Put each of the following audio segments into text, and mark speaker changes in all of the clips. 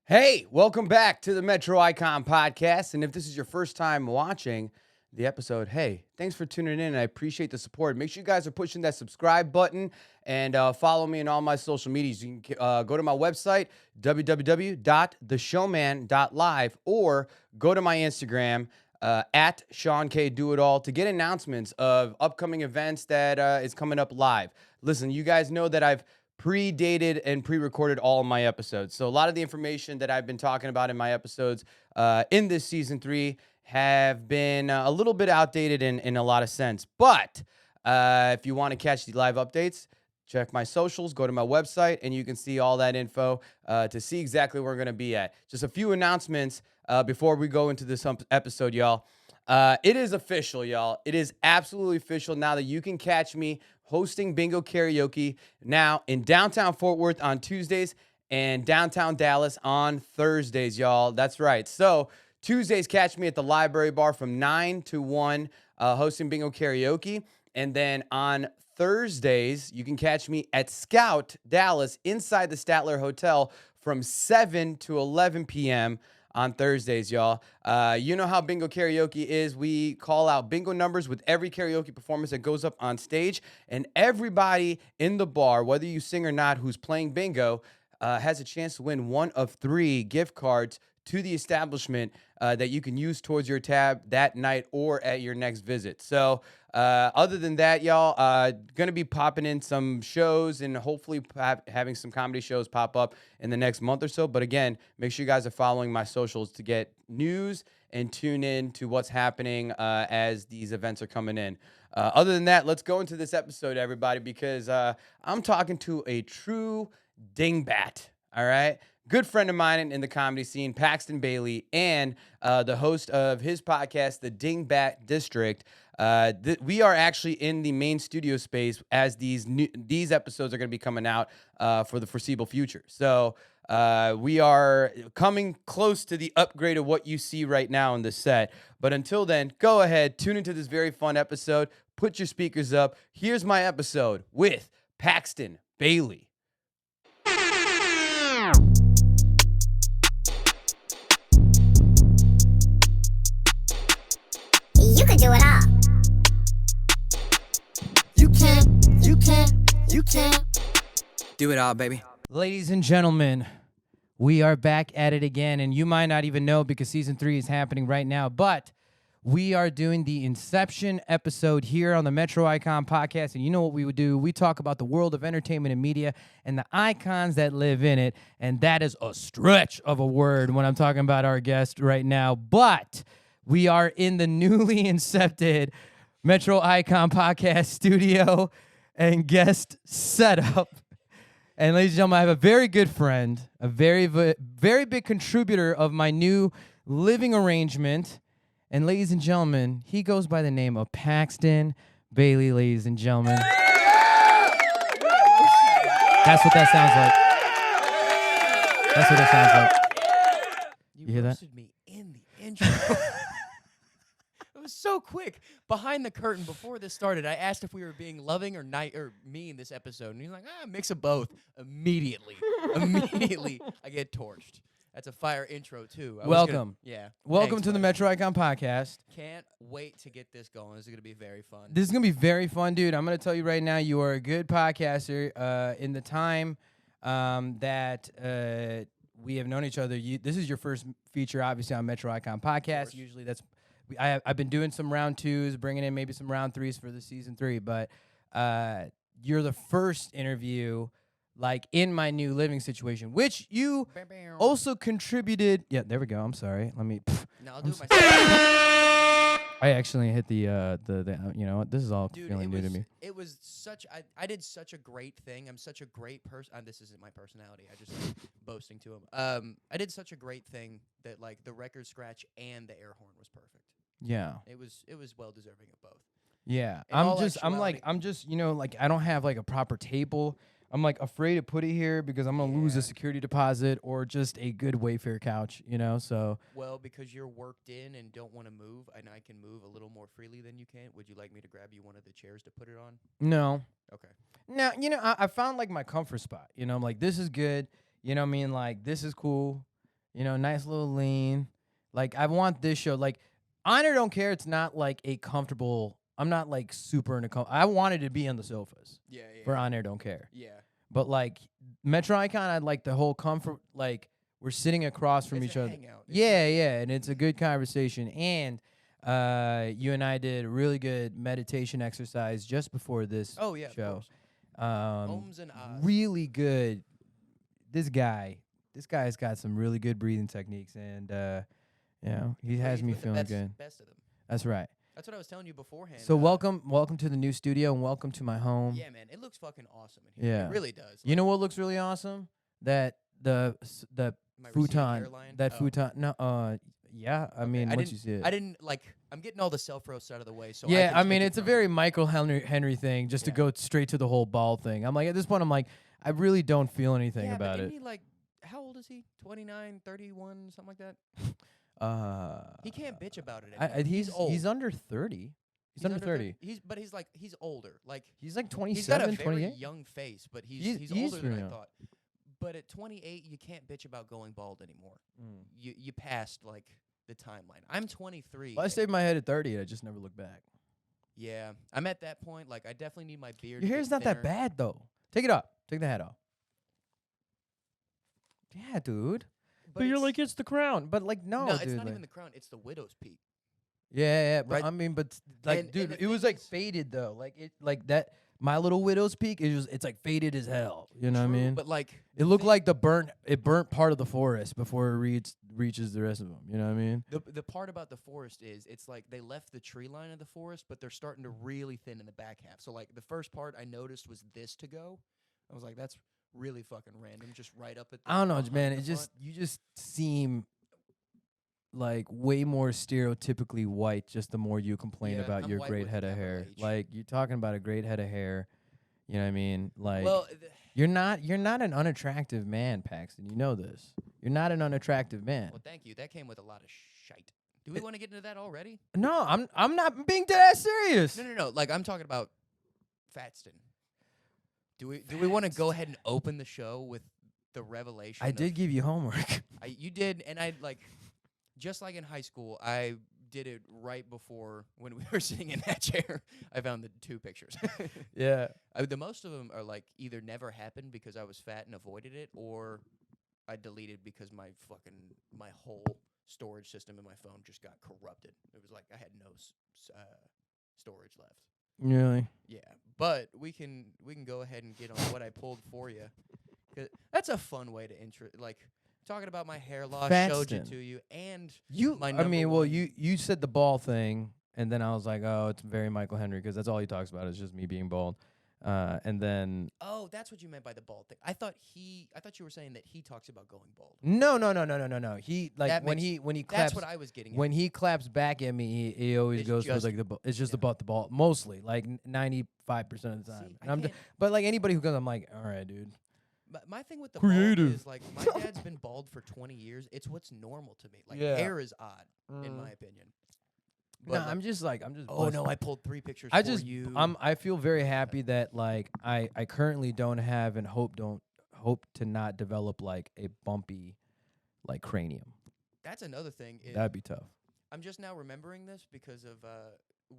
Speaker 1: Hey, welcome back to the Metro Icon Podcast. And if this is your first time watching the episode, hey, thanks for tuning in. I appreciate the support. Make sure you guys are pushing that subscribe button and follow me on all my social medias. You can go to my website, www.theshowman.live, or go to my Instagram, at Shawn Kay Do It All, to get announcements of upcoming events that is coming up live. Listen, you guys know that I've pre-dated and pre-recorded all of my episodes. So a lot of the information that I've been talking about in my episodes in this season 3 have been a little bit outdated in a lot of sense. But if you want to catch the live updates, check my socials, go to my website, and you can see all that info to see exactly where we're going to be at. Just a few announcements before we go into this episode, y'all. It is official, y'all. It is absolutely official now that you can catch me hosting bingo karaoke now in downtown Fort Worth on Tuesdays and downtown Dallas on Thursdays, y'all. That's right. So Tuesdays, catch me at the Library Bar from 9 to 1 hosting bingo karaoke. And then on Thursdays, you can catch me at Scout Dallas inside the Statler Hotel from 7 to 11 p.m. on Thursdays, y'all. You know how bingo karaoke is. We call out bingo numbers with every karaoke performance that goes up on stage, and everybody in the bar, whether you sing or not, who's playing bingo, has a chance to win one of 3 gift cards to the establishment that you can use towards your tab that night or at your next visit. So other than that, y'all, going to be popping in some shows and hopefully having some comedy shows pop up in the next month or so. But again, make sure you guys are following my socials to get news and tune in to what's happening as these events are coming in. Other than that, let's go into this episode, everybody, because I'm talking to a true dingbat, all right? Good friend of mine in the comedy scene, Paxton Bailey, and the host of his podcast, the Dingbat District. We are actually in the main studio space as these episodes are going to be coming out for the foreseeable future. So we are coming close to the upgrade of what you see right now in the set. But until then, go ahead, tune into this very fun episode. Put your speakers up. Here's my episode with Paxton Bailey.
Speaker 2: You can do it all. You can't
Speaker 3: Do it all, baby.
Speaker 4: Ladies and gentlemen, we are back at it again, and you might not even know because season 3 is happening right now, but we are doing the Inception episode here on the Metro Icon Podcast, and you know what we would do? We talk about the world of entertainment and media and the icons that live in it, and that is a stretch of a word when I'm talking about our guest right now, but we are in the newly incepted Metro Icon Podcast studio and guest setup. And ladies and gentlemen, I have a very good friend, a very big contributor of my new living arrangement. And ladies and gentlemen, he goes by the name of Paxton Bailey, ladies and gentlemen. That's what that sounds like. That's what it sounds like.
Speaker 3: You
Speaker 4: hear that?
Speaker 3: roasted me in the intro. It was so quick. Behind the curtain, before this started, I asked if we were being loving or mean this episode, and he's like, mix of both. Immediately, I get torched. That's a fire intro too.
Speaker 4: Welcome. Welcome
Speaker 3: Thanks,
Speaker 4: to the
Speaker 3: buddy.
Speaker 4: Metro Icon Podcast.
Speaker 3: Can't wait to get this going. This is gonna be very fun.
Speaker 4: This is going to be very fun, dude. I'm going to tell you right now, you are a good podcaster. In the time that we have known each other, this is your first feature, obviously, on Metro Icon Podcast. Usually I've been doing some round 2s, bringing in maybe some round 3s for the season 3, but you're the first interview like in my new living situation, which you also contributed. Yeah, there we go. I'm sorry. Let me.
Speaker 3: No, I'll do it myself.
Speaker 4: I actually hit the you know what? This is all
Speaker 3: Dude,
Speaker 4: feeling new to me.
Speaker 3: It was such. I did such a great thing. I'm such a great person. This isn't my personality. I just like boasting to him. I did such a great thing that like the record scratch and the air horn was perfect.
Speaker 4: Yeah.
Speaker 3: It was well deserving of both.
Speaker 4: Yeah.
Speaker 3: In all
Speaker 4: I'm just, you know, like I don't have like a proper table. I'm like afraid to put it here because I'm going to lose a security deposit or just a good Wayfair couch, you know, so.
Speaker 3: Well, because you're worked in and don't want to move, and I can move a little more freely than you can, would you like me to grab you one of the chairs to put it on?
Speaker 4: No.
Speaker 3: Okay.
Speaker 4: Now, you know, I found like my comfort spot, you know, I'm like, this is good. You know what I mean? Like, this is cool. You know, nice little lean. Like I want this show. Like Honor Don't Care. It's not like a comfortable. I'm not like super in a. I wanted to be on the sofas
Speaker 3: Yeah,
Speaker 4: for Honor Don't Care.
Speaker 3: Yeah.
Speaker 4: But like Metro Icon, I'd like the whole comfort. Like we're sitting across from
Speaker 3: It's
Speaker 4: each
Speaker 3: a
Speaker 4: other.
Speaker 3: hangout. It's
Speaker 4: Yeah, yeah, and it's a good conversation. And you and I did a really good meditation exercise just before this
Speaker 3: Oh yeah. Of
Speaker 4: show.
Speaker 3: course.
Speaker 4: Um,
Speaker 3: Ohms and ahs.
Speaker 4: really good. This guy's got some really good breathing techniques, and you know, he has
Speaker 3: Breathe
Speaker 4: me
Speaker 3: with the
Speaker 4: feeling
Speaker 3: best,
Speaker 4: good.
Speaker 3: Best of them.
Speaker 4: That's right.
Speaker 3: That's what I was telling you beforehand.
Speaker 4: So welcome to the new studio, and welcome to my home.
Speaker 3: Yeah, man, it looks fucking awesome in here.
Speaker 4: Yeah.
Speaker 3: It really does.
Speaker 4: You know what looks really awesome? That the
Speaker 3: my receding
Speaker 4: futon,
Speaker 3: hairline?
Speaker 4: that
Speaker 3: Oh.
Speaker 4: futon. No, yeah. I mean,
Speaker 3: I
Speaker 4: once
Speaker 3: didn't-
Speaker 4: you see it.
Speaker 3: I didn't like. I'm getting all the self roast out of the way. So
Speaker 4: Yeah,
Speaker 3: can
Speaker 4: I mean,
Speaker 3: take it
Speaker 4: it's a
Speaker 3: from
Speaker 4: very
Speaker 3: here.
Speaker 4: Michael Henry thing, just to
Speaker 3: Yeah.
Speaker 4: go straight to the whole ball thing. I'm like, at this point, I'm like, I really don't feel anything
Speaker 3: Yeah,
Speaker 4: about
Speaker 3: but
Speaker 4: it.
Speaker 3: isn't he like, how old is he? 29, 31, something like that. He can't bitch about it. Anymore.
Speaker 4: He's
Speaker 3: old.
Speaker 4: he's under 30. He's under 30.
Speaker 3: He's older. Like
Speaker 4: He's like
Speaker 3: he's got a
Speaker 4: 27,
Speaker 3: very
Speaker 4: 28.
Speaker 3: young face, but
Speaker 4: He
Speaker 3: he's
Speaker 4: is
Speaker 3: older
Speaker 4: pretty
Speaker 3: than I
Speaker 4: young.
Speaker 3: thought. But at 28, you can't bitch about going bald anymore.
Speaker 4: Mm.
Speaker 3: You passed like the timeline. I'm 23.
Speaker 4: Well, I stayed my head at 30, and I just never looked back.
Speaker 3: Yeah, I'm at that point. Like I definitely need my beard.
Speaker 4: Your
Speaker 3: to
Speaker 4: hair's
Speaker 3: get
Speaker 4: not that
Speaker 3: thinner.
Speaker 4: bad though. Take it off. Take the hat off. Yeah, dude. But you're
Speaker 3: it's-
Speaker 4: like, it's the crown. But like, no,
Speaker 3: no,
Speaker 4: dude.
Speaker 3: it's not
Speaker 4: like-
Speaker 3: even the crown. It's the widow's peak.
Speaker 4: Yeah, but
Speaker 3: Right.
Speaker 4: I mean, but like,
Speaker 3: And
Speaker 4: dude,
Speaker 3: the
Speaker 4: it was
Speaker 3: thing
Speaker 4: like
Speaker 3: is-
Speaker 4: faded though. Like that. My Little Widow's Peak. It's like faded as hell. You know what I
Speaker 3: True,
Speaker 4: mean?
Speaker 3: But like
Speaker 4: It looked like it burnt part of the forest before it reaches the rest of them. You know what I mean?
Speaker 3: the part about the forest is it's like they left the tree line of the forest, but they're starting to really thin in the back half. So like the first part I noticed was this to go. I was like, that's really fucking random. Just right up at. The
Speaker 4: I don't know,
Speaker 3: behind
Speaker 4: man.
Speaker 3: the
Speaker 4: It just
Speaker 3: front.
Speaker 4: you just seem like way more stereotypically white. Just the more you complain
Speaker 3: Yeah,
Speaker 4: about
Speaker 3: I'm
Speaker 4: your
Speaker 3: white
Speaker 4: great
Speaker 3: with a
Speaker 4: head of
Speaker 3: capital
Speaker 4: hair.
Speaker 3: H.
Speaker 4: Like you're talking about a great head of hair. You know what I mean? Like
Speaker 3: well,
Speaker 4: you're not an unattractive man, Paxton. You know this. You're not an unattractive man.
Speaker 3: well, thank you. That came with a lot of shite. Do we want to get into that already?
Speaker 4: No, I'm not being dead serious.
Speaker 3: No. Like I'm talking about Fatston. Do we want to go ahead and open the show with the revelation?
Speaker 4: I
Speaker 3: of-
Speaker 4: did give you homework.
Speaker 3: You did, and I like, just like in high school, I did it right before when we were sitting in that chair. I found the 2 pictures.
Speaker 4: Yeah.
Speaker 3: The most of them are like either never happened because I was fat and avoided it, or I deleted because my whole storage system in my phone just got corrupted. It was like I had no storage left.
Speaker 4: Really?
Speaker 3: Yeah, but we can go ahead and get on what I pulled for you. 'Cause that's a fun way to intro, like talking about my hair loss, showed it
Speaker 4: Fatston.
Speaker 3: to you, and
Speaker 4: I
Speaker 3: number
Speaker 4: mean, well,
Speaker 3: one.
Speaker 4: you said the ball thing, and then I was like, oh, it's very Michael Henry because that's all he talks about is just me being bald. And then
Speaker 3: oh, that's what you meant by the bald thing. I thought you were saying that he talks about going bald.
Speaker 4: no. He like
Speaker 3: That
Speaker 4: when
Speaker 3: makes-
Speaker 4: he
Speaker 3: That's
Speaker 4: claps
Speaker 3: what I was getting at.
Speaker 4: when he claps back at me, he always
Speaker 3: It's
Speaker 4: goes for
Speaker 3: just-
Speaker 4: like it's just
Speaker 3: yeah.
Speaker 4: about the ball mostly, like 95% of the
Speaker 3: See,
Speaker 4: time.
Speaker 3: I
Speaker 4: And I'm
Speaker 3: can't-
Speaker 4: but like anybody who goes, I'm like, all right, dude.
Speaker 3: But my thing with the
Speaker 4: Creative.
Speaker 3: bald is like my dad's been bald for 20 years. It's what's normal to me. Like
Speaker 4: Yeah.
Speaker 3: hair is odd in my opinion.
Speaker 4: No,
Speaker 3: But, like,
Speaker 4: I'm just
Speaker 3: oh
Speaker 4: blessed.
Speaker 3: no, I pulled 3 pictures
Speaker 4: I
Speaker 3: for
Speaker 4: just
Speaker 3: you.
Speaker 4: I feel very happy that like I currently don't have and hope to not develop like a bumpy like cranium.
Speaker 3: That's another thing. Is
Speaker 4: That'd be tough.
Speaker 3: I'm just now remembering this because of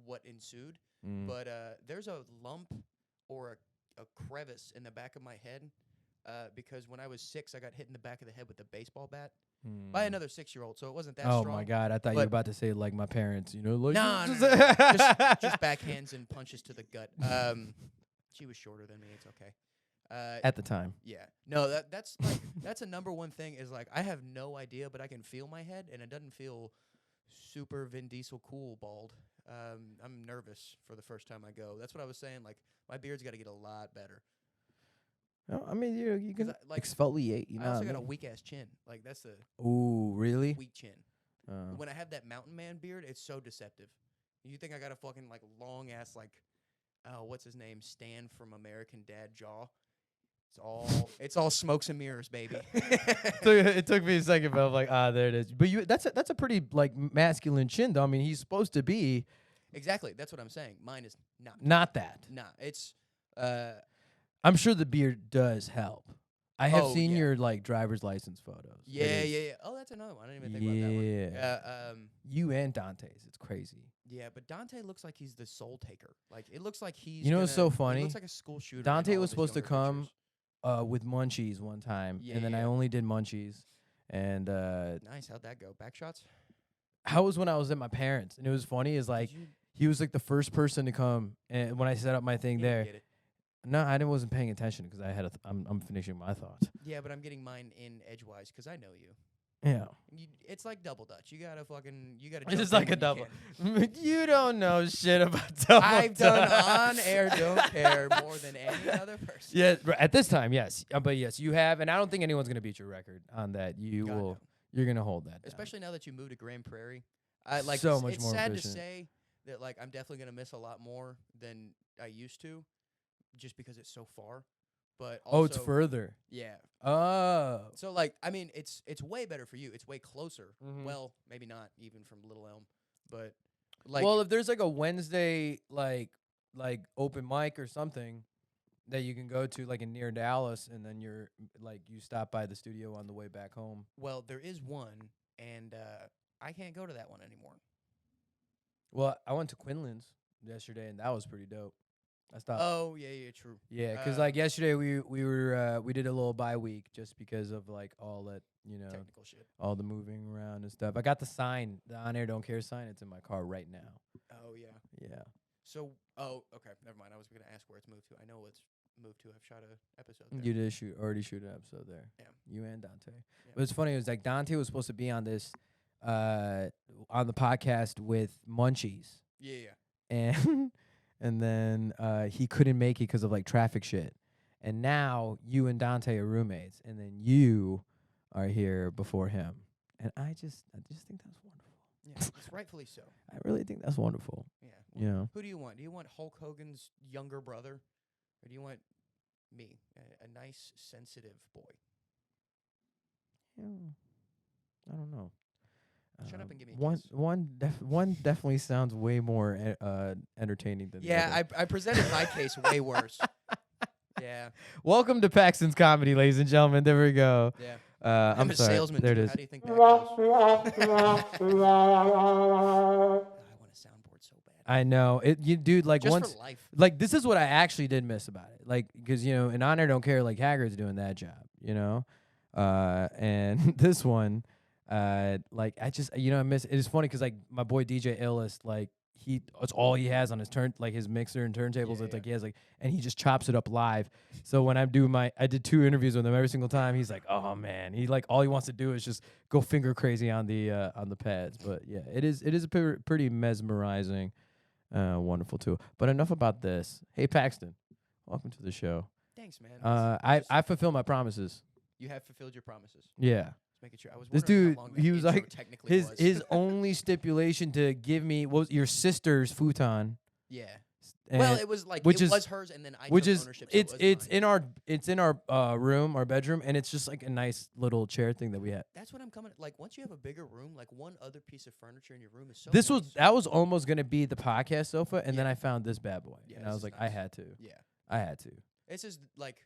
Speaker 3: what ensued.
Speaker 4: Mm.
Speaker 3: But there's a lump or a crevice in the back of my head because when I was 6, I got hit in the back of the head with a baseball bat by another 6-year-old. So it wasn't that
Speaker 4: Oh
Speaker 3: strong.
Speaker 4: my god! I thought you were
Speaker 3: but-
Speaker 4: about to say like my parents. You know, like
Speaker 3: No,
Speaker 4: just-
Speaker 3: no, no. just backhands and punches to the gut. She was shorter than me. It's okay.
Speaker 4: at the time.
Speaker 3: Yeah. No, that's like that's a number one thing is like I have no idea, but I can feel my head, and it doesn't feel super Vin Diesel cool bald. I'm nervous for the first time I go. That's what I was saying. Like my beard's got to get a lot better.
Speaker 4: No, I mean you
Speaker 3: 'Cause
Speaker 4: can
Speaker 3: I- like,
Speaker 4: exfoliate. You know.
Speaker 3: I also
Speaker 4: what
Speaker 3: got a
Speaker 4: mean?
Speaker 3: weak ass chin. Like that's the
Speaker 4: Ooh, really?
Speaker 3: weak chin.
Speaker 4: Oh.
Speaker 3: When I have that mountain man beard, it's so deceptive. You think I got a fucking like long ass like, what's his name? Stan from American Dad jaw. It's all smokes and mirrors, baby.
Speaker 4: It took me a second, but I'm like, there it is. But that's a pretty like masculine chin, though. I mean, he's supposed to be
Speaker 3: Exactly. That's what I'm saying. Mine is not.
Speaker 4: not that.
Speaker 3: Nah. It's
Speaker 4: I'm sure the beard does help. I have
Speaker 3: Oh,
Speaker 4: seen
Speaker 3: yeah.
Speaker 4: your like driver's license photos. It
Speaker 3: Yeah,
Speaker 4: is-
Speaker 3: yeah, yeah. Oh, that's another one. I didn't even think about that one.
Speaker 4: You and Dante's. It's crazy.
Speaker 3: Yeah, but Dante looks like he's the soul taker. Like it looks like he's.
Speaker 4: You know what's so
Speaker 3: He
Speaker 4: funny?
Speaker 3: looks like a school shooter. in
Speaker 4: Dante
Speaker 3: all
Speaker 4: was
Speaker 3: of his
Speaker 4: supposed to
Speaker 3: younger
Speaker 4: come
Speaker 3: pictures.
Speaker 4: with Munchies one time,
Speaker 3: Yeah,
Speaker 4: and then I
Speaker 3: yeah.
Speaker 4: only did Munchies. And
Speaker 3: Nice. How'd that go? Back shots.
Speaker 4: how was when I was at my parents, and it was funny. Is like
Speaker 3: Did you,
Speaker 4: he was like the first person to come, and when I set up my thing
Speaker 3: you didn't
Speaker 4: there,
Speaker 3: get it.
Speaker 4: no, I wasn't paying attention because I had I'm finishing my thoughts.
Speaker 3: Yeah, but I'm getting mine in edgewise because I know you.
Speaker 4: Yeah,
Speaker 3: It's like double dutch. You gotta
Speaker 4: it's
Speaker 3: jump
Speaker 4: just
Speaker 3: in
Speaker 4: like a
Speaker 3: when you
Speaker 4: double.
Speaker 3: can.
Speaker 4: You don't know shit about double.
Speaker 3: I've done
Speaker 4: dutch.
Speaker 3: on air don't care more than any other person.
Speaker 4: Yeah, at this time, yes, but yes, you have, and I don't think anyone's gonna beat your record on that. You
Speaker 3: God,
Speaker 4: will.
Speaker 3: no.
Speaker 4: You're gonna hold that. Down.
Speaker 3: Especially now that you moved to Grand Prairie. I like
Speaker 4: So
Speaker 3: it's,
Speaker 4: much
Speaker 3: it's
Speaker 4: more
Speaker 3: sad
Speaker 4: efficient.
Speaker 3: to say that like I'm definitely gonna miss a lot more than I used to, just because it's so far. But also,
Speaker 4: Oh, it's further.
Speaker 3: Yeah.
Speaker 4: Oh.
Speaker 3: So like I mean it's way better for you. It's way closer.
Speaker 4: Mhm.
Speaker 3: Well, maybe not even from Little Elm, but like
Speaker 4: Well, if there's like a Wednesday like open mic or something that you can go to like in near Dallas, and then you're like you stop by the studio on the way back home.
Speaker 3: well there is one, and I can't go to that one anymore.
Speaker 4: Well, I went to Quinlan's yesterday, and that was pretty dope. I stopped.
Speaker 3: Oh yeah, true.
Speaker 4: Yeah, 'cause like yesterday we did a little bye week just because of like all that
Speaker 3: Technical shit.
Speaker 4: all the moving around and stuff. I got the sign, the on air don't care sign. It's in my car right now.
Speaker 3: Oh yeah.
Speaker 4: Yeah.
Speaker 3: So okay, never mind. I was gonna ask where it's moved to. I know it's moved to. I've shot a episode there.
Speaker 4: You did already shoot an episode there.
Speaker 3: Yeah.
Speaker 4: You and Dante.
Speaker 3: Yeah.
Speaker 4: But it's funny. It was like Dante was supposed to be on this, on the podcast with Munchies,
Speaker 3: Yeah.
Speaker 4: and and then he couldn't make it because of like traffic shit. And now you and Dante are roommates, and then you are here before him. And I just think that's wonderful.
Speaker 3: Yeah, it's rightfully so.
Speaker 4: I really think that's wonderful.
Speaker 3: Yeah.
Speaker 4: You know.
Speaker 3: Who do you want? Do you want Hulk Hogan's younger brother, or do you want me, a nice, sensitive boy?
Speaker 4: Yeah. I don't know.
Speaker 3: Shut up and give me a
Speaker 4: one.
Speaker 3: kiss.
Speaker 4: One definitely sounds way more entertaining than the
Speaker 3: Yeah,
Speaker 4: other.
Speaker 3: I presented my case way worse. Yeah,
Speaker 4: Welcome to Paxton's Comedy, ladies and gentlemen. There we go.
Speaker 3: yeah.
Speaker 4: I'm
Speaker 3: a
Speaker 4: sorry.
Speaker 3: salesman
Speaker 4: There
Speaker 3: too.
Speaker 4: it is.
Speaker 3: How do you think that goes? I want a soundboard so bad.
Speaker 4: I know it, you dude. Like
Speaker 3: Just
Speaker 4: once,
Speaker 3: for life.
Speaker 4: like this is what I actually did miss about it. Like because in Honor Don't Care, like Haggard's doing that job. And this one, like I just I miss. It's funny because like my boy DJ Illest, like it's all he has on his his mixer and turntables.
Speaker 3: Yeah,
Speaker 4: It's like he has and he just chops it up live. So when I did 2 interviews with him every single time. He's like, oh man, he all he wants to do is just go finger crazy on the pads. But yeah, it is a pretty mesmerizing, wonderful tool. But enough about this. Hey Paxton, welcome to the show.
Speaker 3: Thanks, man.
Speaker 4: I fulfill my promises.
Speaker 3: You have fulfilled your promises.
Speaker 4: Yeah.
Speaker 3: Just making sure. I was
Speaker 4: This
Speaker 3: wondering
Speaker 4: dude,
Speaker 3: how long that
Speaker 4: he was
Speaker 3: intro
Speaker 4: like
Speaker 3: technically was.
Speaker 4: his only stipulation to give me was your sister's futon.
Speaker 3: Yeah.
Speaker 4: And
Speaker 3: Well, it was like
Speaker 4: which
Speaker 3: it
Speaker 4: is-
Speaker 3: was hers, and then I
Speaker 4: which
Speaker 3: took
Speaker 4: is
Speaker 3: ownership. So
Speaker 4: it's
Speaker 3: it was mine.
Speaker 4: in our room, our bedroom, and it's just like a nice little chair thing that we had.
Speaker 3: That's what I'm coming. Like once you have a bigger room, like one other piece of furniture in your room is so.
Speaker 4: This
Speaker 3: nice.
Speaker 4: that was almost gonna be the podcast sofa, and then
Speaker 3: Yeah.
Speaker 4: I found this bad boy,
Speaker 3: Yeah,
Speaker 4: and I
Speaker 3: this
Speaker 4: was
Speaker 3: is
Speaker 4: like,
Speaker 3: nice.
Speaker 4: I had to.
Speaker 3: Yeah.
Speaker 4: I had to.
Speaker 3: It's just like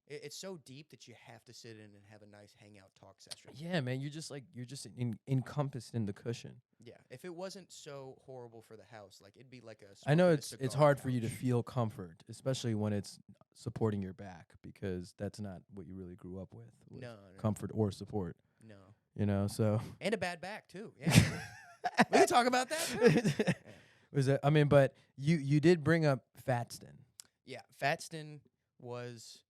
Speaker 3: it's so deep that you have to sit in and have a nice hangout talk session.
Speaker 4: Yeah, man, you're just encompassed in the cushion.
Speaker 3: Yeah. If it wasn't so horrible for the house, like it'd be like a.
Speaker 4: I know
Speaker 3: smoking a
Speaker 4: it's
Speaker 3: cigar
Speaker 4: hard for you to
Speaker 3: couch.
Speaker 4: feel comfort, especially when it's supporting your back, because that's not what you really grew up with.
Speaker 3: No.
Speaker 4: Comfort or support,
Speaker 3: No.
Speaker 4: so.
Speaker 3: And a bad back too. Yeah. We can talk about that. Too.
Speaker 4: Was that? I mean, but you did bring up Fatston.
Speaker 3: Yeah, Fatston was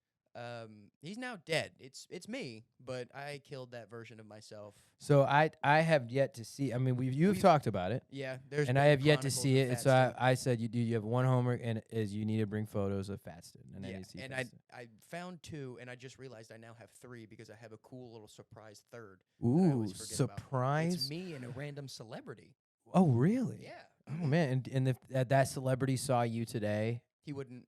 Speaker 3: he's now dead. It's me, but I killed that version of myself.
Speaker 4: So I have yet to see. I mean, you've talked about it,
Speaker 3: Yeah, there's
Speaker 4: and I
Speaker 3: been
Speaker 4: have yet to
Speaker 3: chronicles
Speaker 4: see
Speaker 3: of
Speaker 4: it. And so
Speaker 3: Fatston.
Speaker 4: I said you have one homework, and it is you need to bring photos of Fatston. And I
Speaker 3: Yeah,
Speaker 4: need to see
Speaker 3: and
Speaker 4: Fatston.
Speaker 3: I found 2, and I just realized I now have 3 because I have a cool little surprise third. I
Speaker 4: Ooh,
Speaker 3: always forget about.
Speaker 4: surprise!
Speaker 3: It's me and a random celebrity.
Speaker 4: Oh, really?
Speaker 3: Yeah.
Speaker 4: Oh man, and if that celebrity saw you today,
Speaker 3: He wouldn't.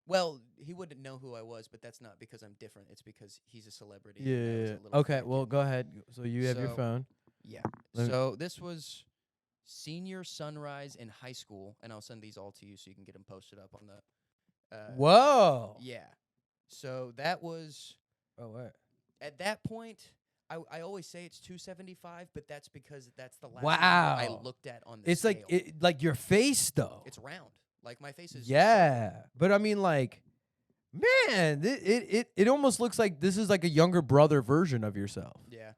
Speaker 3: Well, he wouldn't know who I was, but that's not because I'm different. It's because he's a celebrity. and I was a little
Speaker 4: Okay,
Speaker 3: kid.
Speaker 4: well, go ahead. So you have your
Speaker 3: So-
Speaker 4: phone.
Speaker 3: Yeah.
Speaker 4: Let me-
Speaker 3: So this was senior sunrise in high school, and I'll send these all to you so you can get them posted up on the.
Speaker 4: Whoa.
Speaker 3: Yeah. So that was
Speaker 4: Oh, what?
Speaker 3: At that point, I always say it's 275, but that's because that's the last number I
Speaker 4: Wow.
Speaker 3: looked at on the
Speaker 4: It's
Speaker 3: scale.
Speaker 4: like your face though.
Speaker 3: It's round. Like my face is.
Speaker 4: Yeah, but I mean, like, man, it almost looks like this is like a younger brother version of yourself.
Speaker 3: Yeah.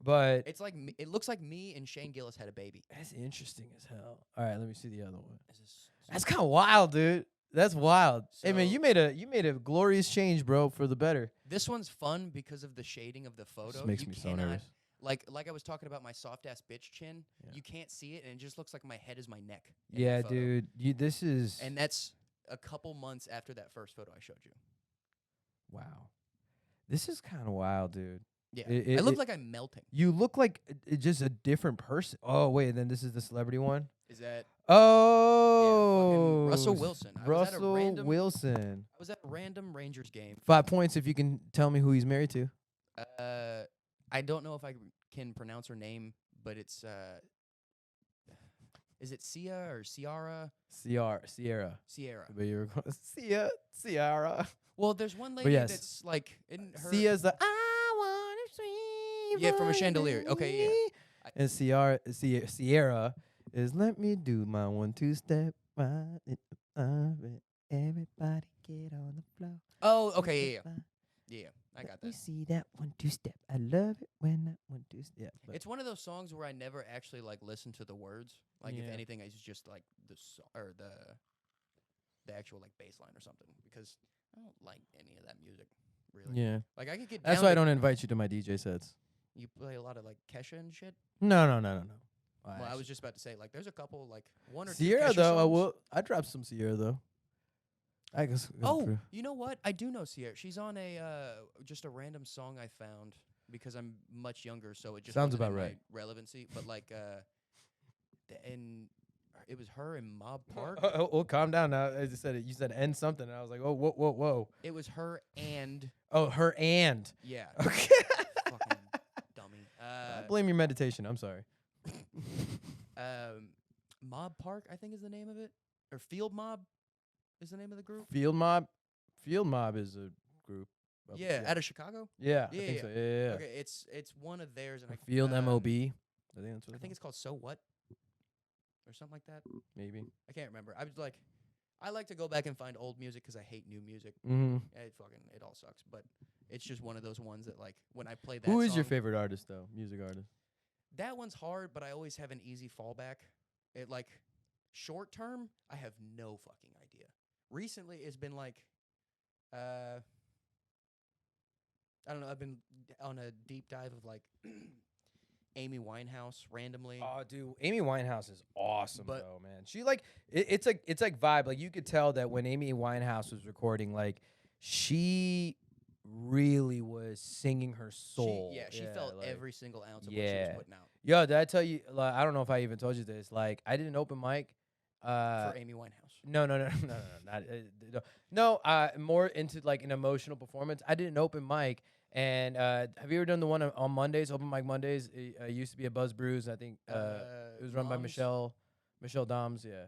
Speaker 4: But
Speaker 3: It's like it looks like me and Shane Gillis had a baby.
Speaker 4: that's interesting as hell. All right, let me see the other one.
Speaker 3: Is this-
Speaker 4: That's kind of wild, dude. That's wild. Hey man,
Speaker 3: So-
Speaker 4: you made a glorious change, bro, for the better.
Speaker 3: This one's fun because of the shading of the photo.
Speaker 4: This makes
Speaker 3: You
Speaker 4: me so
Speaker 3: cannot-
Speaker 4: nervous.
Speaker 3: Like I was talking about my soft ass bitch chin.
Speaker 4: Yeah.
Speaker 3: You can't see it, and it just looks like my head is my neck. in the
Speaker 4: Yeah,
Speaker 3: photo.
Speaker 4: dude. This is
Speaker 3: And that's a couple months after that first photo I showed you.
Speaker 4: wow. This is kind of wild, dude.
Speaker 3: Yeah,
Speaker 4: It-
Speaker 3: I look
Speaker 4: it-
Speaker 3: like I'm melting.
Speaker 4: You look like just a different person. Oh wait, and then this is the celebrity one.
Speaker 3: Is that
Speaker 4: Oh,
Speaker 3: Russell Wilson. I was at a
Speaker 4: Russell
Speaker 3: random-
Speaker 4: Wilson.
Speaker 3: I was at a random Rangers game.
Speaker 4: 5 points if you can tell me who he's married to.
Speaker 3: I don't know if I can pronounce her name, but it's is it Sia or Ciara?
Speaker 4: Sierra.
Speaker 3: Sierra.
Speaker 4: But you're Ciara.
Speaker 3: Well, there's one lady
Speaker 4: yes.
Speaker 3: that's like in her.
Speaker 4: Sia's the I wanna swim.
Speaker 3: Yeah, from a
Speaker 4: on
Speaker 3: chandelier. Okay, yeah.
Speaker 4: me. And Sierra is let me do my 1-2 step. Everybody get on the floor.
Speaker 3: Oh, okay, yeah. I got
Speaker 4: Let me
Speaker 3: that.
Speaker 4: see that 1-2 step. I love it when that 1-2 step. Yeah,
Speaker 3: It's one of those songs where I never actually like listen to the words. Like if
Speaker 4: Yeah.
Speaker 3: anything, it's just like or the actual like bass line or something because I don't like any of that music really.
Speaker 4: yeah.
Speaker 3: Like I could get.
Speaker 4: That's
Speaker 3: down
Speaker 4: why I
Speaker 3: to-
Speaker 4: don't invite you to my DJ sets.
Speaker 3: You play a lot of like Kesha and shit.
Speaker 4: No.
Speaker 3: Well, I was just about to say like there's a couple like one or
Speaker 4: Sierra
Speaker 3: two Kesha
Speaker 4: though.
Speaker 3: songs.
Speaker 4: I dropped some Sierra though. I guess.
Speaker 3: Oh, you know what? I do know Sierra. She's on a just a random song I found because I'm much younger, so it just
Speaker 4: Sounds
Speaker 3: wasn't in
Speaker 4: about
Speaker 3: my
Speaker 4: right.
Speaker 3: relevancy. But like, and it was her in Mob Park.
Speaker 4: Oh, calm down now. As you said it, you said end something, and I was like, oh, whoa.
Speaker 3: It was her and
Speaker 4: Oh, her and.
Speaker 3: yeah,
Speaker 4: Okay.
Speaker 3: fucking dummy.
Speaker 4: I blame your meditation. I'm sorry.
Speaker 3: Mob Park, I think is the name of it, or Field Mob is the name of the group.
Speaker 4: Field Mob. Field Mob is a group.
Speaker 3: Yeah, out of Chicago.
Speaker 4: Yeah, I
Speaker 3: Yeah,
Speaker 4: think
Speaker 3: yeah.
Speaker 4: so. Yeah.
Speaker 3: Okay, it's one of theirs, and
Speaker 4: Field MOB. I think that's what
Speaker 3: I
Speaker 4: it's
Speaker 3: think it's called So What, or something like that.
Speaker 4: maybe.
Speaker 3: I can't remember. I was like, I like to go back and find old music because I hate new music.
Speaker 4: Mm-hmm.
Speaker 3: It all sucks. But it's just one of those ones that like when I play that.
Speaker 4: Who is your
Speaker 3: song-
Speaker 4: favorite artist though? Music artist.
Speaker 3: That one's hard, but I always have an easy fallback. It like short term, I have no fucking idea. Recently, it's been like, I don't know. I've been on a deep dive of like Amy Winehouse randomly.
Speaker 4: Oh, dude, Amy Winehouse is awesome,
Speaker 3: But-
Speaker 4: though, man. She like it's like vibe. Like you could tell that when Amy Winehouse was recording, like she really was singing her soul.
Speaker 3: She felt
Speaker 4: like-
Speaker 3: every single ounce of what she
Speaker 4: yeah.
Speaker 3: was putting out
Speaker 4: Yo, did I tell you? Like, I don't know if I even told you this. Like, I did an open mic.
Speaker 3: for Amy Winehouse.
Speaker 4: No, not, more into like an emotional performance. I did an open mic, and have you ever done the one on Mondays, open mic Mondays? It used to be a Buzz Brews. I think it was run by
Speaker 3: Moms?
Speaker 4: Michelle Doms. Yeah,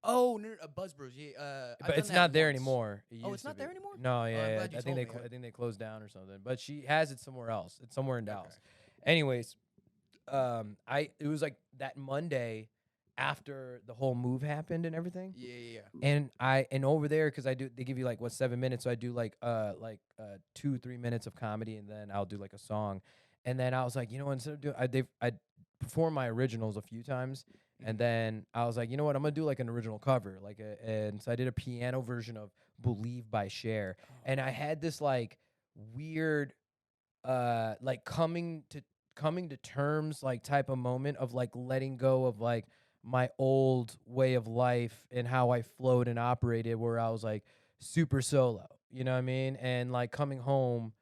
Speaker 3: Oh no, Buzz Brews. Yeah, I've
Speaker 4: but
Speaker 3: done
Speaker 4: it's
Speaker 3: that
Speaker 4: not there
Speaker 3: once.
Speaker 4: anymore. It
Speaker 3: Oh,
Speaker 4: used
Speaker 3: it's
Speaker 4: to
Speaker 3: not there
Speaker 4: be.
Speaker 3: anymore?
Speaker 4: No,
Speaker 3: I'm
Speaker 4: yeah,
Speaker 3: glad you
Speaker 4: I think
Speaker 3: told me.
Speaker 4: I think they closed down or something. But she has it somewhere else. It's somewhere in Dallas.
Speaker 3: Okay.
Speaker 4: Anyways, it was like that Monday after the whole move happened and everything.
Speaker 3: Yeah.
Speaker 4: And over there, because they give you like 7 minutes, so I do like 2-3 minutes of comedy, and then I'll do like a song, and then I was like, you know, instead of doing I performed my originals a few times, and then I was like, you know what, I'm gonna do like an original cover, and so I did a piano version of "Believe" by Cher, and I had this like weird, like coming to terms like type of moment of like letting go of like my old way of life and how I flowed and operated, where I was like super solo, you know what I mean? And like coming home,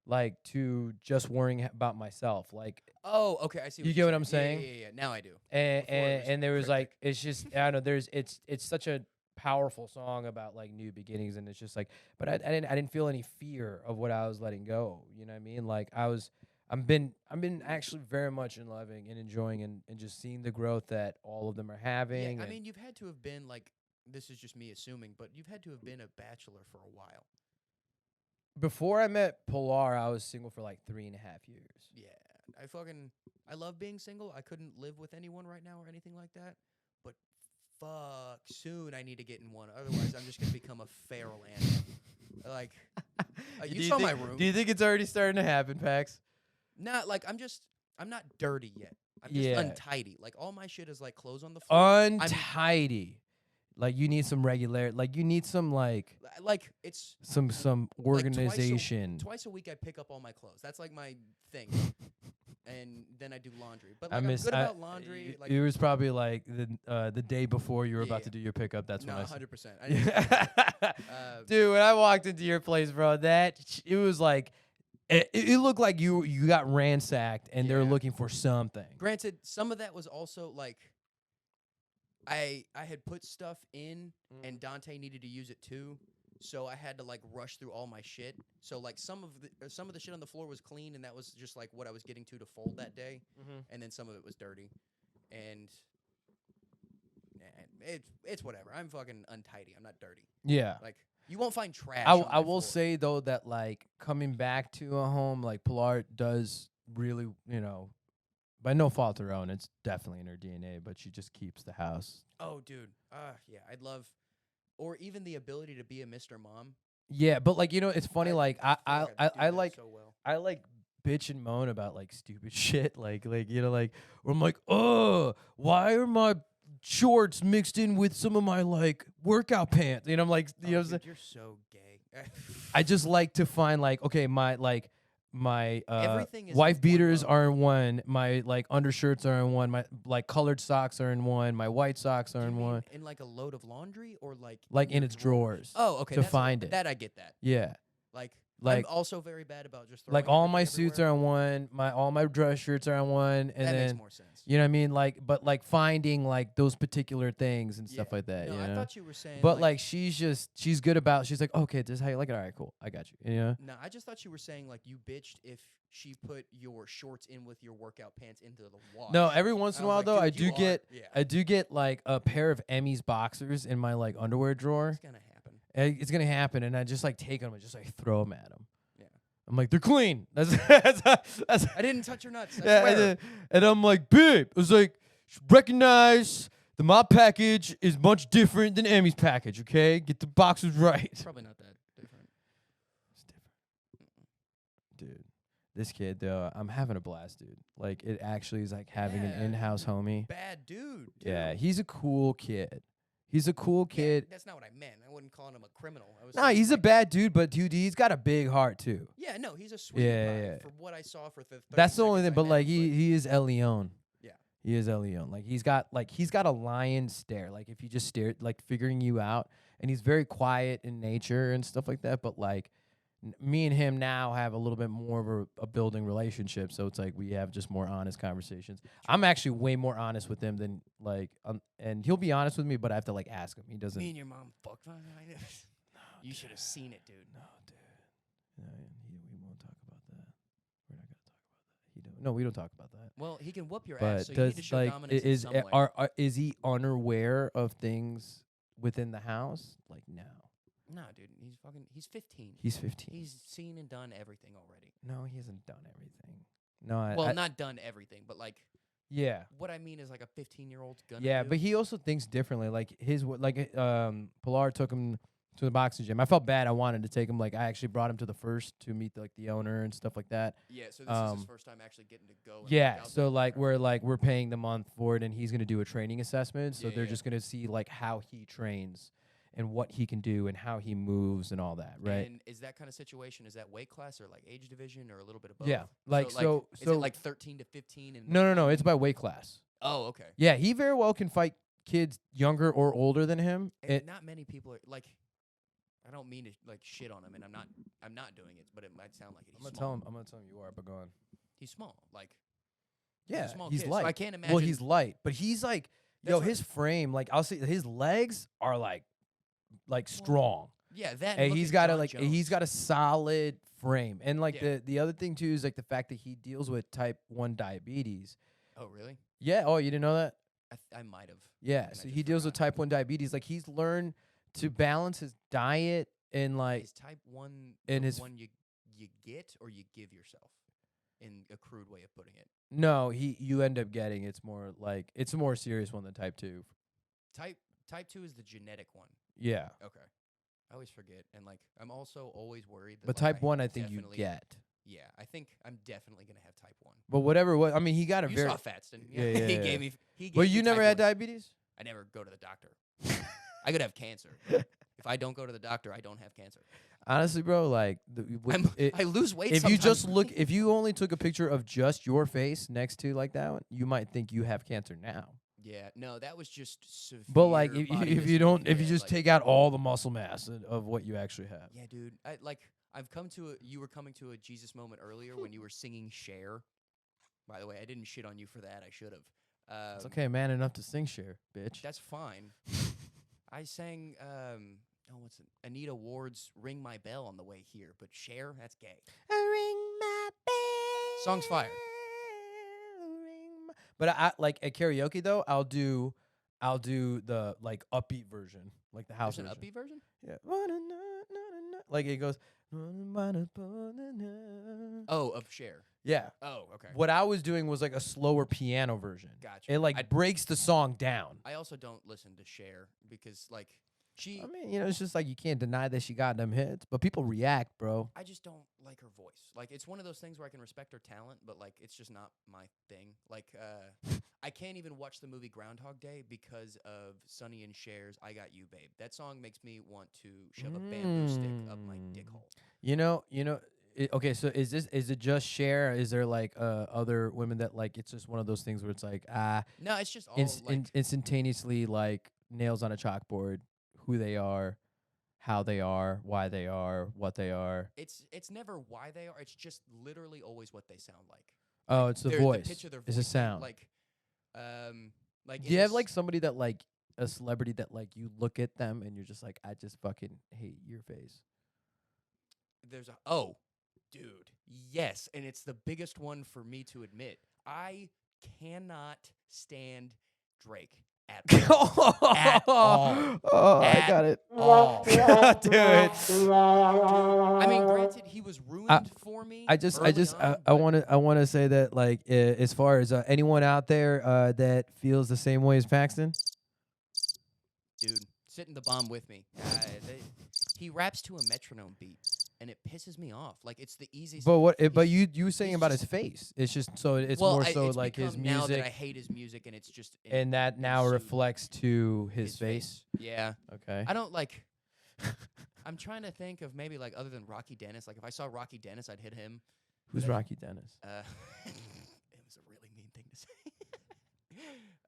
Speaker 4: like to just worrying about myself, like,
Speaker 3: Oh, okay. I see.
Speaker 4: You
Speaker 3: you're
Speaker 4: get what I'm
Speaker 3: saying.
Speaker 4: saying?
Speaker 3: Yeah. Now I do.
Speaker 4: and
Speaker 3: Before it was
Speaker 4: and there was
Speaker 3: cryptic.
Speaker 4: like, it's just, I don't know, it's such a powerful song about like new beginnings, and it's just like, but I didn't feel any fear of what I was letting go, you know what I mean? Like I've been actually very much in loving and enjoying and just seeing the growth that all of them are having.
Speaker 3: Yeah, I
Speaker 4: and-
Speaker 3: mean, you've had to have been like, this is just me assuming, but you've had to have been a bachelor for a while.
Speaker 4: before I met Pilar, I was single for like 3.5 years.
Speaker 3: Yeah, I love being single. I couldn't live with anyone right now or anything like that. But fuck, soon I need to get in one. Otherwise, I'm just gonna become a feral animal. Like, you saw my room.
Speaker 4: Do you think it's already starting to happen, Pax?
Speaker 3: Not like I'm not dirty yet. I'm just untidy. Like all my shit is like clothes on the floor.
Speaker 4: Untidy. Like you need some regular. Like you need some like
Speaker 3: it's
Speaker 4: some organization.
Speaker 3: Twice a week I pick up all my clothes. That's like my thing. And then I do laundry. But
Speaker 4: I
Speaker 3: like,
Speaker 4: miss
Speaker 3: I'm good about laundry. Like
Speaker 4: it was probably like the day before you were about to do your pickup. That's when I
Speaker 3: 100%.
Speaker 4: Dude, when I walked into your place, bro, it was like it looked like you got ransacked and they were looking for something.
Speaker 3: Granted, some of that was also like I had put stuff in and Dante needed to use it too. So I had to like rush through all my shit. So like some of the shit on the floor was clean and that was just like what I was getting to fold that day. And then some of it was dirty. And it's whatever. I'm fucking untidy. I'm not dirty.
Speaker 4: Yeah.
Speaker 3: Like you won't find trash.
Speaker 4: I will say though that like coming back to a home, like Pilar does really, by no fault of her own, it's definitely in her DNA, but she just keeps the house.
Speaker 3: Oh, dude. Yeah, I'd love, or even the ability to be a Mr. Mom.
Speaker 4: Yeah, but like it's funny. Like I like
Speaker 3: so well.
Speaker 4: I like bitch and moan about like stupid shit. Like where I'm like, oh, why are my shorts mixed in with some of my like workout pants? I'm like,
Speaker 3: dude, you're so gay.
Speaker 4: I just like to find like, okay, my
Speaker 3: Everything is
Speaker 4: wife
Speaker 3: in
Speaker 4: beaters
Speaker 3: one
Speaker 4: are in one, my like undershirts are in one, my like colored socks are in one, my white socks are in one.
Speaker 3: In like a load of laundry or like
Speaker 4: Like in
Speaker 3: your
Speaker 4: its drawers.
Speaker 3: Oh, okay.
Speaker 4: To find it.
Speaker 3: That I get that.
Speaker 4: Yeah.
Speaker 3: Like
Speaker 4: I'm
Speaker 3: also very bad about just throwing
Speaker 4: like all my
Speaker 3: everything
Speaker 4: suits
Speaker 3: everywhere.
Speaker 4: are on one, all my dress shirts are on one, and
Speaker 3: that
Speaker 4: then
Speaker 3: makes more sense.
Speaker 4: you know what I mean? Like, but like finding like those particular things and stuff like that.
Speaker 3: No,
Speaker 4: you
Speaker 3: I
Speaker 4: know?
Speaker 3: thought you were saying.
Speaker 4: But like she's good about. She's like, okay, this is how you like it. All right, cool, I got you.
Speaker 3: No, I just thought you were saying like you bitched if she put your shorts in with your workout pants into the wash.
Speaker 4: No, every once in a while though, I do get like a pair of Emmy's boxers in my like underwear drawer.
Speaker 3: It's gonna happen.
Speaker 4: And it's gonna happen, and I just like take them and just like throw them at him.
Speaker 3: Yeah,
Speaker 4: I'm like, they're clean. That's
Speaker 3: I didn't touch your nuts. I swear.
Speaker 4: And I'm like, babe, I was like, recognize that my package is much different than Emmy's package. Okay, get the boxes right.
Speaker 3: It's probably not that different.
Speaker 4: It's different, dude. This kid, though, I'm having a blast, dude. Like, it actually is like having an in-house homie.
Speaker 3: Bad dude.
Speaker 4: Yeah, he's a cool kid. He's a cool kid.
Speaker 3: Yeah, that's not what I meant. I wouldn't call him a criminal. I was
Speaker 4: Nah,
Speaker 3: saying,
Speaker 4: he's a
Speaker 3: like,
Speaker 4: bad dude, but dude, he's got a big heart too.
Speaker 3: Yeah, no, he's a sweet guy. From what I saw for the 30
Speaker 4: That's the only
Speaker 3: seconds
Speaker 4: thing.
Speaker 3: I
Speaker 4: But
Speaker 3: met
Speaker 4: like,
Speaker 3: him,
Speaker 4: he is El Leon.
Speaker 3: Yeah.
Speaker 4: He is El Leon. Like he's got a lion stare. Like if you just stare, like figuring you out, and he's very quiet in nature and stuff like that. But like, me and him now have a little bit more of a building relationship, so it's like we have just more honest conversations. I'm actually way more honest with him than like, and he'll be honest with me, but I have to like ask him. He doesn't.
Speaker 3: Me and your mom fucked. You should have seen it, dude.
Speaker 4: No, dude. No, we won't talk about that. We're not gonna talk about that. No, we don't talk about that.
Speaker 3: Well, he can whoop your
Speaker 4: But
Speaker 3: ass, so you need to show dominance in some way.
Speaker 4: Is he unaware of things within the house? Like no.
Speaker 3: Nah, dude, he's 15.
Speaker 4: He's 15.
Speaker 3: He's seen and done everything already.
Speaker 4: No, he hasn't done everything. No,
Speaker 3: Well, not done everything, but like,
Speaker 4: yeah.
Speaker 3: what I mean is like a 15-year-old's gonna
Speaker 4: Yeah,
Speaker 3: do.
Speaker 4: but he also thinks differently. Like Pilar took him to the boxing gym. I felt bad. I wanted to take him. Like I actually brought him to the first to meet the owner and stuff like that.
Speaker 3: Yeah, so this is his first time actually getting to go. And
Speaker 4: Yeah,
Speaker 3: work out
Speaker 4: so
Speaker 3: there.
Speaker 4: we're paying the month for it, and he's gonna do a training assessment. So
Speaker 3: Yeah,
Speaker 4: they're
Speaker 3: yeah.
Speaker 4: just gonna see like how he trains and what he can do and how he moves and all that, right?
Speaker 3: And is that kind of situation, is that weight class or like age division or a little bit of both?
Speaker 4: Yeah, like, so
Speaker 3: is it like 13 to 15? And
Speaker 4: No, it's by weight class.
Speaker 3: Oh, okay.
Speaker 4: Yeah, he very well can fight kids younger or older than him.
Speaker 3: And not many people are like. I don't mean to like shit on him, and I'm not doing it, but it might sound like it.
Speaker 4: I'm gonna tell him you are, but go on.
Speaker 3: He's small, like.
Speaker 4: Yeah,
Speaker 3: a small
Speaker 4: he's
Speaker 3: kid,
Speaker 4: light.
Speaker 3: So I can't imagine.
Speaker 4: Well, he's light, but he's like,
Speaker 3: That's what-
Speaker 4: his frame, like I'll say, his legs are like strong.
Speaker 3: Yeah, that.
Speaker 4: And
Speaker 3: look
Speaker 4: he's
Speaker 3: at
Speaker 4: got
Speaker 3: John Jones.
Speaker 4: he's got a solid frame, and like
Speaker 3: Yeah.
Speaker 4: the other thing too is like the fact that he deals with type 1 diabetes.
Speaker 3: Oh, really?
Speaker 4: Yeah. Oh, you didn't know that?
Speaker 3: I might have.
Speaker 4: Yeah.
Speaker 3: And I
Speaker 4: So
Speaker 3: just
Speaker 4: he deals with
Speaker 3: forgot.
Speaker 4: type 1 diabetes. Like he's learned to balance his diet And like
Speaker 3: Is type 1
Speaker 4: and
Speaker 3: the
Speaker 4: his
Speaker 3: one you get or you give yourself? In a crude way of putting it.
Speaker 4: no, you end up getting it's more like it's a more serious one than type 2.
Speaker 3: Type 2 is the genetic one.
Speaker 4: Yeah.
Speaker 3: Okay. I always forget, and like I'm also always worried that.
Speaker 4: But
Speaker 3: like,
Speaker 4: type 1 I think you
Speaker 3: definitely-
Speaker 4: get.
Speaker 3: Yeah, I think I'm definitely gonna have type 1.
Speaker 4: But whatever I mean he got a
Speaker 3: You
Speaker 4: very
Speaker 3: saw Fatston.
Speaker 4: Yeah, yeah,
Speaker 3: he
Speaker 4: yeah.
Speaker 3: gave me. He gave
Speaker 4: But
Speaker 3: me
Speaker 4: you never
Speaker 3: type
Speaker 4: had
Speaker 3: 1.
Speaker 4: diabetes?
Speaker 3: I never go to the doctor. I could have cancer. If I don't go to the doctor, I don't have cancer.
Speaker 4: Honestly, bro, like
Speaker 3: I lose weight.
Speaker 4: if you
Speaker 3: sometimes.
Speaker 4: just look if you only took a picture of just your face next to like that one, you might think you have cancer now.
Speaker 3: Yeah, no, that was just severe.
Speaker 4: But like
Speaker 3: body
Speaker 4: if you don't if you
Speaker 3: dysmorphia,
Speaker 4: just
Speaker 3: like-
Speaker 4: take out all the muscle mass of what you actually have.
Speaker 3: Yeah, dude. I've come to you were coming to a Jesus moment earlier when you were singing Cher. By the way, I didn't shit on you for that. I should have.
Speaker 4: It's okay, man, enough to sing share, bitch.
Speaker 3: That's fine. I sang what's it? Anita Ward's "Ring My Bell" on the way here, but Cher, that's gay.
Speaker 4: Ring my bell.
Speaker 3: Song's fire.
Speaker 4: But I like at karaoke though, I'll do the like upbeat version, like the house
Speaker 3: There's an
Speaker 4: version.
Speaker 3: upbeat version.
Speaker 4: Yeah. Like it goes.
Speaker 3: Oh, of Cher.
Speaker 4: Yeah.
Speaker 3: Oh, okay.
Speaker 4: What I was doing was like a slower piano version.
Speaker 3: Gotcha.
Speaker 4: It like
Speaker 3: I-
Speaker 4: breaks the song down.
Speaker 3: I also don't listen to Cher because like she.
Speaker 4: I mean, it's just like you can't deny that she got them hits, but people react, bro.
Speaker 3: I just don't like her voice. Like it's one of those things where I can respect her talent, but like it's just not my thing. Like I can't even watch the movie Groundhog Day because of Sonny and Cher's "I Got You, Babe." That song makes me want to shove a bamboo stick up my dick hole.
Speaker 4: Okay, so is it just Cher? Is there like other women that like it's just one of those things where it's like
Speaker 3: No, it's just all like
Speaker 4: instantaneously like nails on a chalkboard, who they are, how they are, why they are, what they are.
Speaker 3: it's never why they are. It's just literally always what they sound like.
Speaker 4: Oh, it's the
Speaker 3: Their-
Speaker 4: voice.
Speaker 3: The pitch of their
Speaker 4: It's a
Speaker 3: voice,
Speaker 4: sound.
Speaker 3: Like
Speaker 4: Do
Speaker 3: in
Speaker 4: you have
Speaker 3: this-
Speaker 4: like somebody that like a celebrity that like you look at them and you're just like, I just fucking hate your face.
Speaker 3: There's dude, yes, and it's the biggest one for me to admit. I cannot stand Drake at all. At all.
Speaker 4: Oh, I
Speaker 3: At
Speaker 4: got it.
Speaker 3: all.
Speaker 4: Dude.
Speaker 3: I mean, granted, he was ruined for me.
Speaker 4: I
Speaker 3: early on, but
Speaker 4: want to say that like as far as anyone out there that feels the same way as Paxton.
Speaker 3: dude, sit in the bomb with me. He raps to a metronome beat, and it pisses me off. Like it's the easiest.
Speaker 4: But what? But
Speaker 3: he's-
Speaker 4: you were saying
Speaker 3: he's
Speaker 4: about
Speaker 3: just-
Speaker 4: his face. It's just so it's
Speaker 3: well,
Speaker 4: more
Speaker 3: I-
Speaker 4: so
Speaker 3: it's
Speaker 4: like his
Speaker 3: become now that I
Speaker 4: music,
Speaker 3: hate his music, and it's just
Speaker 4: and that now
Speaker 3: ensued
Speaker 4: reflects to his face.
Speaker 3: Yeah,
Speaker 4: Okay.
Speaker 3: I don't like. I'm trying to think of maybe like other than Rocky Dennis. Like if I saw Rocky Dennis, I'd hit him.
Speaker 4: Who's
Speaker 3: but I-
Speaker 4: Rocky Dennis?
Speaker 3: it was a really mean thing to say.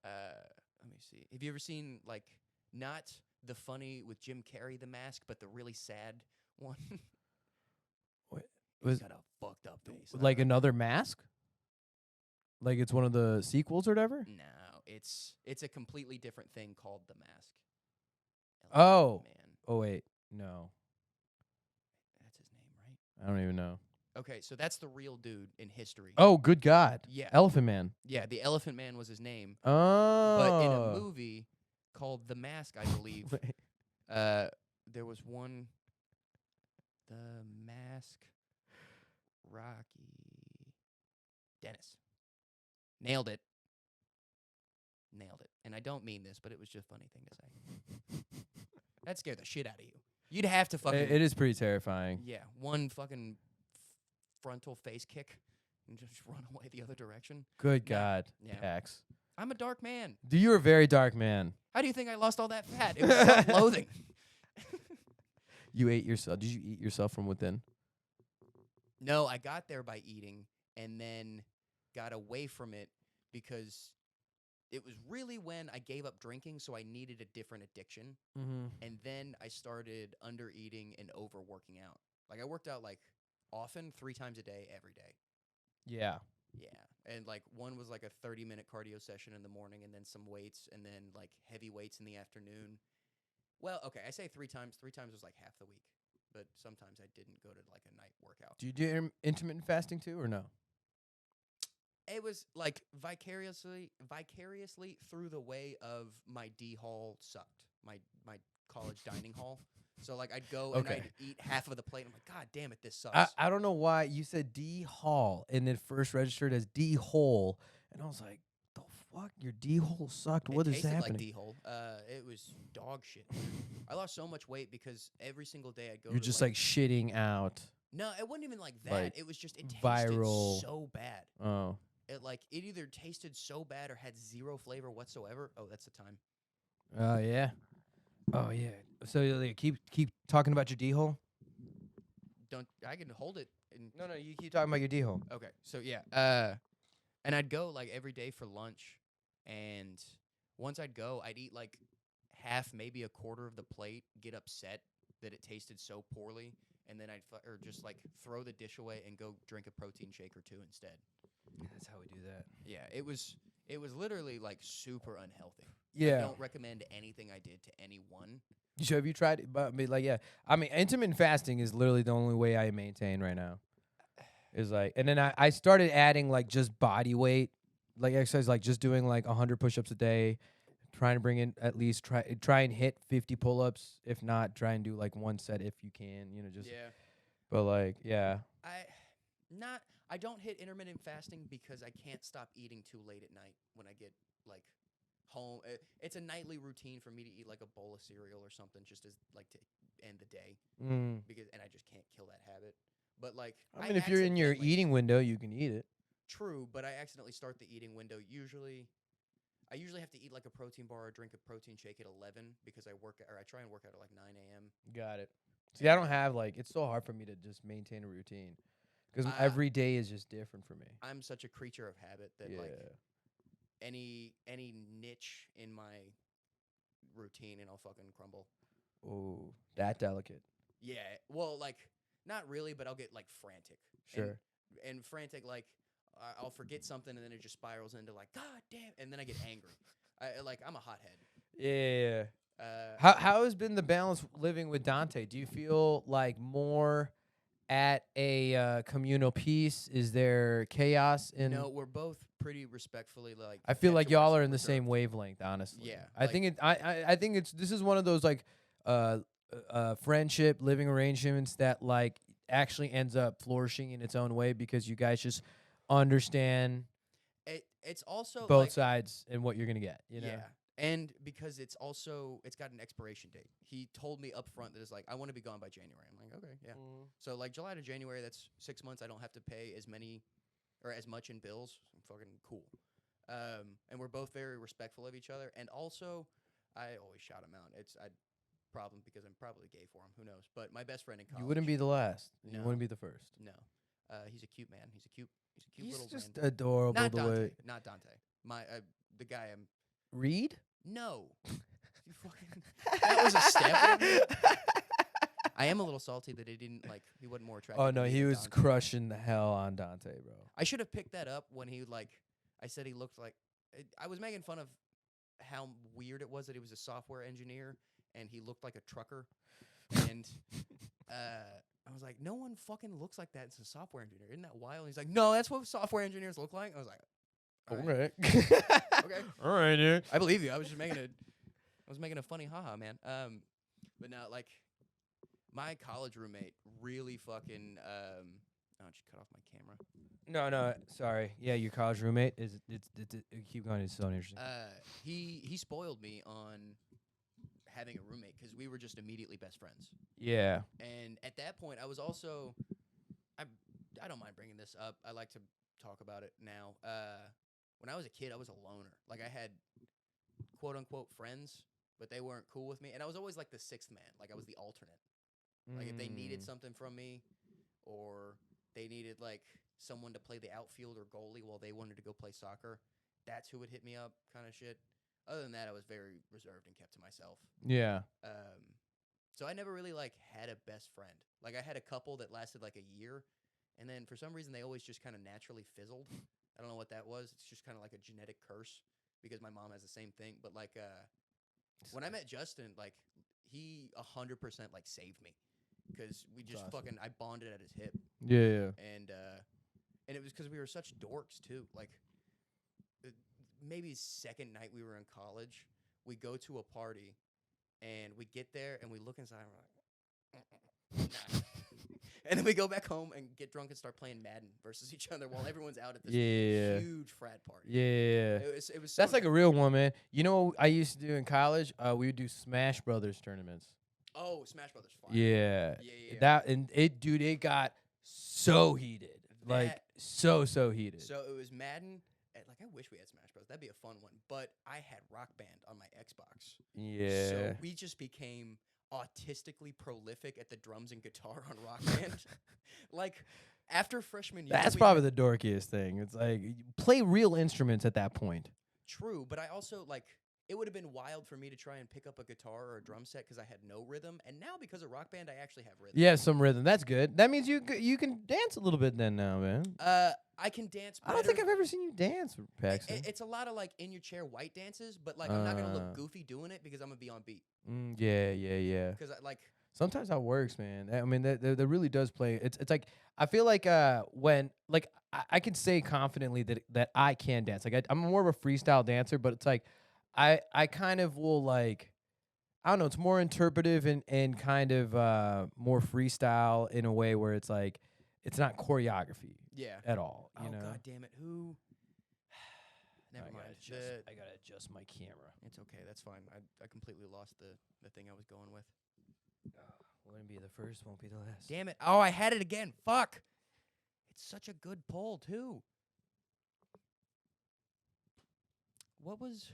Speaker 3: Let me see. Have you ever seen like not the funny with Jim Carrey, The Mask, but the really sad one?
Speaker 4: Wait,
Speaker 3: He's
Speaker 4: was
Speaker 3: got a fucked up face.
Speaker 4: like another mask? Like it's one of the sequels or whatever?
Speaker 3: No, it's a completely different thing called The Mask.
Speaker 4: Oh.
Speaker 3: Man,
Speaker 4: Oh wait, no,
Speaker 3: that's his name, right?
Speaker 4: I don't even know.
Speaker 3: Okay, so that's the real dude in history.
Speaker 4: Oh, good God!
Speaker 3: Yeah.
Speaker 4: Elephant Man.
Speaker 3: Yeah, the Elephant Man was his name.
Speaker 4: Oh,
Speaker 3: But in a movie called The Mask, I believe,
Speaker 4: Wait.
Speaker 3: there was one. The Mask. Rocky. Dennis. Nailed it. Nailed it. And I don't mean this, but it was just a funny thing to say. That scared the shit out of you. You'd have to fucking.
Speaker 4: It is pretty terrifying.
Speaker 3: Yeah, one fucking frontal face kick and just run away the other direction.
Speaker 4: Good
Speaker 3: No.
Speaker 4: God,
Speaker 3: Yeah.
Speaker 4: Pax.
Speaker 3: I'm a dark man.
Speaker 4: You're a very dark man.
Speaker 3: How do you think I lost all that fat? It was self-loathing.
Speaker 4: You ate yourself. Did you eat yourself from within?
Speaker 3: No, I got there by eating and then got away from it because it was really when I gave up drinking, so I needed a different addiction.
Speaker 4: Mm-hmm.
Speaker 3: And then I started under eating and overworking out. Like I worked out like often 3 times a day, every day.
Speaker 4: Yeah.
Speaker 3: Yeah. And like one was like a 30-minute cardio session in the morning and then some weights and then like heavy weights in the afternoon. Well, okay, I say 3 times. 3 times was like half the week. But sometimes I didn't go to like a night workout.
Speaker 4: Do you do intermittent fasting too, or no?
Speaker 3: It was like vicariously through the way of my D hall sucked. My college dining hall. So like I'd go and
Speaker 4: Okay.
Speaker 3: I'd eat half of the plate. I'm like, God damn it, this sucks.
Speaker 4: I don't know why you said D Hall and it first registered as D Hole, and I was like, the fuck, your D hole sucked. What
Speaker 3: it
Speaker 4: is
Speaker 3: tasted
Speaker 4: happening?
Speaker 3: like D-hole. It was dog shit. I lost so much weight because every single day I'd go.
Speaker 4: You're
Speaker 3: to
Speaker 4: just like shitting out.
Speaker 3: no, it wasn't even like that.
Speaker 4: like,
Speaker 3: It was just it tasted
Speaker 4: viral-
Speaker 3: so bad.
Speaker 4: Oh,
Speaker 3: It either tasted so bad or had zero flavor whatsoever. Oh, that's the time.
Speaker 4: yeah. Oh yeah. So like, keep talking about your D hole.
Speaker 3: I can hold it. And,
Speaker 4: No, you keep talking about your D hole.
Speaker 3: okay, so yeah. And I'd go like every day for lunch, and once I'd go, I'd eat like half, maybe a quarter of the plate, get upset that it tasted so poorly, and then or just like throw the dish away and go drink a protein shake or two instead.
Speaker 4: That's how we do that.
Speaker 3: Yeah, it was literally like super unhealthy. I
Speaker 4: Yeah.
Speaker 3: don't recommend anything I did to anyone.
Speaker 4: So have you tried it? But I mean, like, yeah. I mean, intermittent fasting is literally the only way I maintain right now. Is like, and then I started adding like just body weight, like exercise, like just doing like 100 push-ups a day, trying to bring in at least try and hit 50 pull-ups. If not, try and do like one set if you can. Just.
Speaker 3: Yeah.
Speaker 4: But like, yeah.
Speaker 3: I don't hit intermittent fasting because I can't stop eating too late at night when I get like home. It's a nightly routine for me to eat like a bowl of cereal or something just as like to end the day
Speaker 4: Mm.
Speaker 3: and I just can't kill that habit. But like
Speaker 4: I mean, if you're in your
Speaker 3: accidentally-
Speaker 4: eating window, you can eat it.
Speaker 3: True, but I accidentally start the eating window. I usually have to eat like a protein bar or drink a protein shake at 11 because I try and work out at like 9 a.m.
Speaker 4: Got it. See, I don't have like, it's so hard for me to just maintain a routine because every day is just different for me.
Speaker 3: I'm such a creature of habit that
Speaker 4: Yeah.
Speaker 3: like any niche in my routine and I'll fucking crumble.
Speaker 4: Oh, that delicate.
Speaker 3: Yeah, well, like not really, but I'll get like frantic.
Speaker 4: Sure.
Speaker 3: And frantic, like I'll forget something and then it just spirals into like God damn, and then I get angry. I'm a hothead.
Speaker 4: Yeah.
Speaker 3: Uh,
Speaker 4: How has been the balance living with Dante? Do you feel like more at a communal peace? Is there chaos in?
Speaker 3: no, we're both pretty respectfully like.
Speaker 4: I feel like y'all are in the
Speaker 3: reserved.
Speaker 4: same wavelength, honestly.
Speaker 3: Yeah,
Speaker 4: I
Speaker 3: like-
Speaker 4: think I think this is one of those like friendship living arrangements that like actually ends up flourishing in its own way because you guys just understand
Speaker 3: It's also
Speaker 4: both
Speaker 3: like,
Speaker 4: sides and what you're gonna get.
Speaker 3: Yeah. And because it's got an expiration date. He told me up front that it's like, I want to be gone by January. I'm like, okay, yeah. So like July to January, that's 6 months. I don't have to pay as much in bills. I'm fucking cool. And we're both very respectful of each other. And also, I always shout him out. It's a problem because I'm probably gay for him. Who knows? But my best friend in college.
Speaker 4: You wouldn't be the last. You
Speaker 3: No.
Speaker 4: wouldn't be the first.
Speaker 3: No. He's a cute man. He's a cute
Speaker 4: He's
Speaker 3: little
Speaker 4: just
Speaker 3: man.
Speaker 4: adorable
Speaker 3: Not
Speaker 4: the
Speaker 3: Dante.
Speaker 4: way.
Speaker 3: Not Dante. The guy I'm.
Speaker 4: Reed?
Speaker 3: No. You fucking. That was a step. I am a little salty that he wasn't more attractive.
Speaker 4: Oh
Speaker 3: to
Speaker 4: no,
Speaker 3: me
Speaker 4: he
Speaker 3: than
Speaker 4: was
Speaker 3: Dante.
Speaker 4: crushing the hell on Dante, bro.
Speaker 3: I should have picked that up when he I said he looked like. I was making fun of how weird it was that he was a software engineer and he looked like a trucker, and I was like, no one fucking looks like that. It's a software engineer. Isn't that wild? And he's like, no, that's what software engineers look like. I was like, all right. Okay.
Speaker 4: All right, dude.
Speaker 3: I believe you. I was just making a funny haha, man. But no, like my college roommate really fucking oh, just cut off my camera.
Speaker 4: No, sorry. Yeah, your college roommate it's keep going. It's so interesting.
Speaker 3: He spoiled me on having a roommate because we were just immediately best friends.
Speaker 4: Yeah.
Speaker 3: And at that point, I was also I don't mind bringing this up. I like to talk about it now. When I was a kid, I was a loner. Like I had quote unquote friends, but they weren't cool with me. And I was always like the sixth man. Like I was the alternate. Like if they needed something from me, or they needed like someone to play the outfield or goalie while they wanted to go play soccer, that's who would hit me up, kind of shit. Other than that, I was very reserved and kept to myself.
Speaker 4: Yeah.
Speaker 3: So I never really like had a best friend. Like I had a couple that lasted like a year, and then for some reason they always just kind of naturally fizzled. I don't know what that was. It's just kind of like a genetic curse because my mom has the same thing. But like when I met Justin, like he 100% like saved me because we just
Speaker 4: awesome.
Speaker 3: I bonded at his hip,
Speaker 4: Yeah.
Speaker 3: and it was because we were such dorks too. Like maybe second night we were in college, we go to a party, and we get there and we look inside and we're like, Nah. And then we go back home and get drunk and start playing Madden versus each other while everyone's out at this
Speaker 4: Yeah.
Speaker 3: huge frat party.
Speaker 4: Yeah.
Speaker 3: It was so
Speaker 4: That's like a real one, man. You know what I used to do in college? We would do Smash Brothers tournaments.
Speaker 3: Oh, Smash Brothers fire.
Speaker 4: Yeah.
Speaker 3: Yeah.
Speaker 4: That and it, dude, it got so heated. Like so heated.
Speaker 3: So it was Madden. And like I wish we had Smash Bros. That'd be a fun one. But I had Rock Band on my Xbox.
Speaker 4: Yeah.
Speaker 3: So we just became autistically prolific at the drums and guitar on Rock Band. Like after freshman year,
Speaker 4: That's probably the dorkiest thing. It's like you play real instruments at that point.
Speaker 3: true. But I also like it would have been wild for me to try and pick up a guitar or a drum set because I had no rhythm. And now because of Rock Band, I actually have rhythm.
Speaker 4: Yeah, some rhythm. That's good. That means you can dance a little bit then now, man.
Speaker 3: I can dance.
Speaker 4: I don't think I've ever seen you dance, Paxton.
Speaker 3: It's a lot of like in your chair white dances, but like I'm not gonna look goofy doing it because I'm gonna be on beat.
Speaker 4: Yeah.
Speaker 3: Because I like.
Speaker 4: Sometimes that works, man. I mean, that really does play. It's like I feel like when like I can say confidently that I can dance. Like I'm more of a freestyle dancer, but it's like I kind of will like I don't know. It's more interpretive and kind of more freestyle in a way where it's like it's not choreography.
Speaker 3: Yeah.
Speaker 4: At all.
Speaker 3: Oh
Speaker 4: You know.
Speaker 3: God damn it! Who? Never mind.
Speaker 4: I gotta adjust my camera.
Speaker 3: It's okay. That's fine. I completely lost the thing I was going with.
Speaker 4: Wouldn't be the first, won't be the last.
Speaker 3: Damn it! Oh, I had it again. Fuck! It's such a good poll too. What was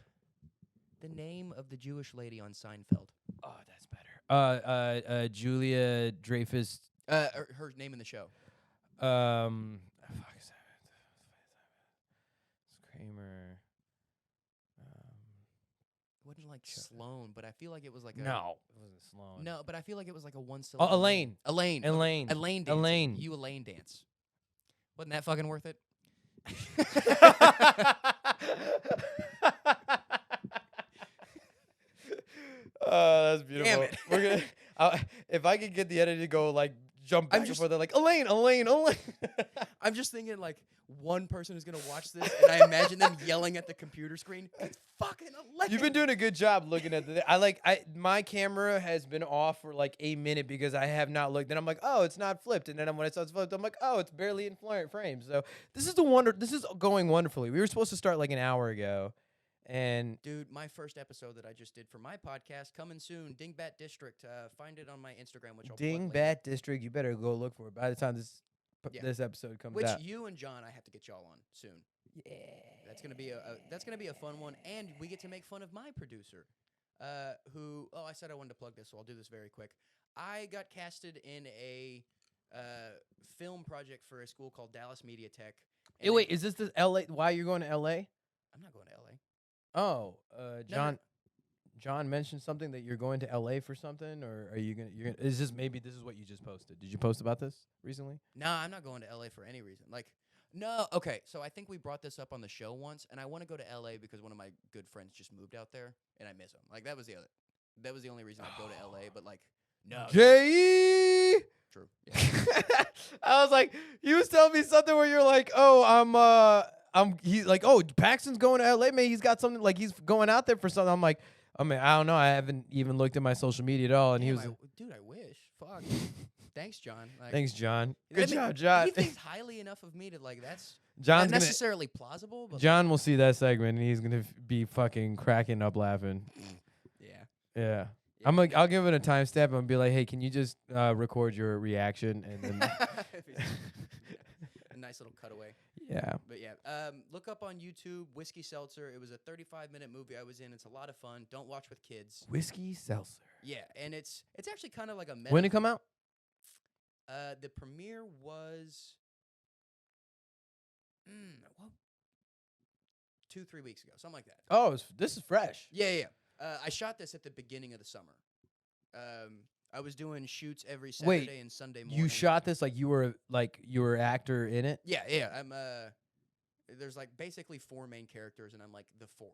Speaker 3: the name of the Jewish lady on Seinfeld?
Speaker 4: Oh, that's better. Julia Dreyfus.
Speaker 3: Her name in the show.
Speaker 4: Fuck is that? It's Kramer.
Speaker 3: Wasn't like Sloan, but I feel like it was like a
Speaker 4: No, it wasn't Sloan.
Speaker 3: No, but I feel like it was like a one syllable.
Speaker 4: Oh, Elaine.
Speaker 3: Elaine.
Speaker 4: Elaine.
Speaker 3: Elaine. Dancing.
Speaker 4: Elaine.
Speaker 3: You Elaine dance. Wasn't that fucking worth it?
Speaker 1: That's beautiful.
Speaker 3: Damn it.
Speaker 1: We're gonna. If I could get the edit to go like jump back
Speaker 3: I'm
Speaker 1: and
Speaker 3: just-
Speaker 1: forth, they're like Elaine.
Speaker 3: I'm just thinking like one person is gonna watch this, and I imagine them yelling at the computer screen. It's fucking Elaine.
Speaker 1: You've been doing a good job looking at the. My camera has been off for like a minute because I have not looked. And I'm like, oh, it's not flipped. And then when I saw it's flipped, I'm like, oh, it's barely in frame. So this is the wonder. This is going wonderfully. We were supposed to start like an hour ago, and
Speaker 3: Dude, my first episode that I just did for my podcast coming soon. Dingbat District. Find it on my Instagram, which I'll plug later.
Speaker 1: Dingbat District. You better go look for it by the time
Speaker 3: Yeah.
Speaker 1: this episode comes
Speaker 3: Which
Speaker 1: out.
Speaker 3: you and John, I have to get y'all on soon.
Speaker 1: Yeah.
Speaker 3: That's gonna be a fun one, and we get to make fun of my producer, who. Oh, I said I wanted to plug this, so I'll do this very quick. I got casted in a film project for a school called Dallas Media Tech.
Speaker 4: Hey, wait, is this the L.A.? Why you're going to L.A.?
Speaker 3: I'm not going to LA.
Speaker 4: Oh, John.
Speaker 3: no.
Speaker 4: John mentioned something that you're going to L.A. for something, or are you gonna? Is this maybe this is what you just posted? Did you post about this recently?
Speaker 3: No, I'm not going to LA for any reason. Like, no. Okay, so I think we brought this up on the show once, and I want to go to LA because one of my good friends just moved out there, and I miss him. Like that was the only reason I'd go to LA. But like, no.
Speaker 1: J.
Speaker 3: True. Yeah.
Speaker 1: I was like, you was telling me something where you're like, oh, he's like, oh, Paxton's going to LA, man. He's got something like he's going out there for something. I'm like, I mean, I don't know. I haven't even looked at my social media at all. And he
Speaker 3: Damn,
Speaker 1: was,
Speaker 3: dude, I wish. Fuck. Thanks, John. Like,
Speaker 1: thanks, John.
Speaker 3: I
Speaker 1: Good
Speaker 3: mean,
Speaker 1: job, John.
Speaker 3: He thinks highly enough of me to like that's
Speaker 1: John's
Speaker 3: not
Speaker 1: gonna,
Speaker 3: necessarily plausible, but
Speaker 1: John will see that segment and he's gonna be fucking cracking up laughing.
Speaker 3: yeah.
Speaker 1: Yeah. I'm like, I'll give it a timestamp and be like, hey, can you just record your reaction and then
Speaker 3: A nice little cutaway.
Speaker 1: yeah.
Speaker 3: But yeah, look up on YouTube Whiskey Seltzer. It was a 35-minute movie I was in. It's a lot of fun. Don't watch with kids.
Speaker 1: Whiskey seltzer.
Speaker 3: Yeah, and it's actually kind of like a meta.
Speaker 1: When it come out?
Speaker 3: The premiere was well, 2-3 weeks ago, something like that.
Speaker 1: Oh, this is fresh.
Speaker 3: Yeah. I shot this at the beginning of the summer. I was doing shoots every
Speaker 1: Wait,
Speaker 3: Saturday and Sunday morning.
Speaker 1: You shot this like you were actor in it?
Speaker 3: Yeah. I'm there's like basically 4 main characters, and I'm like the 4th.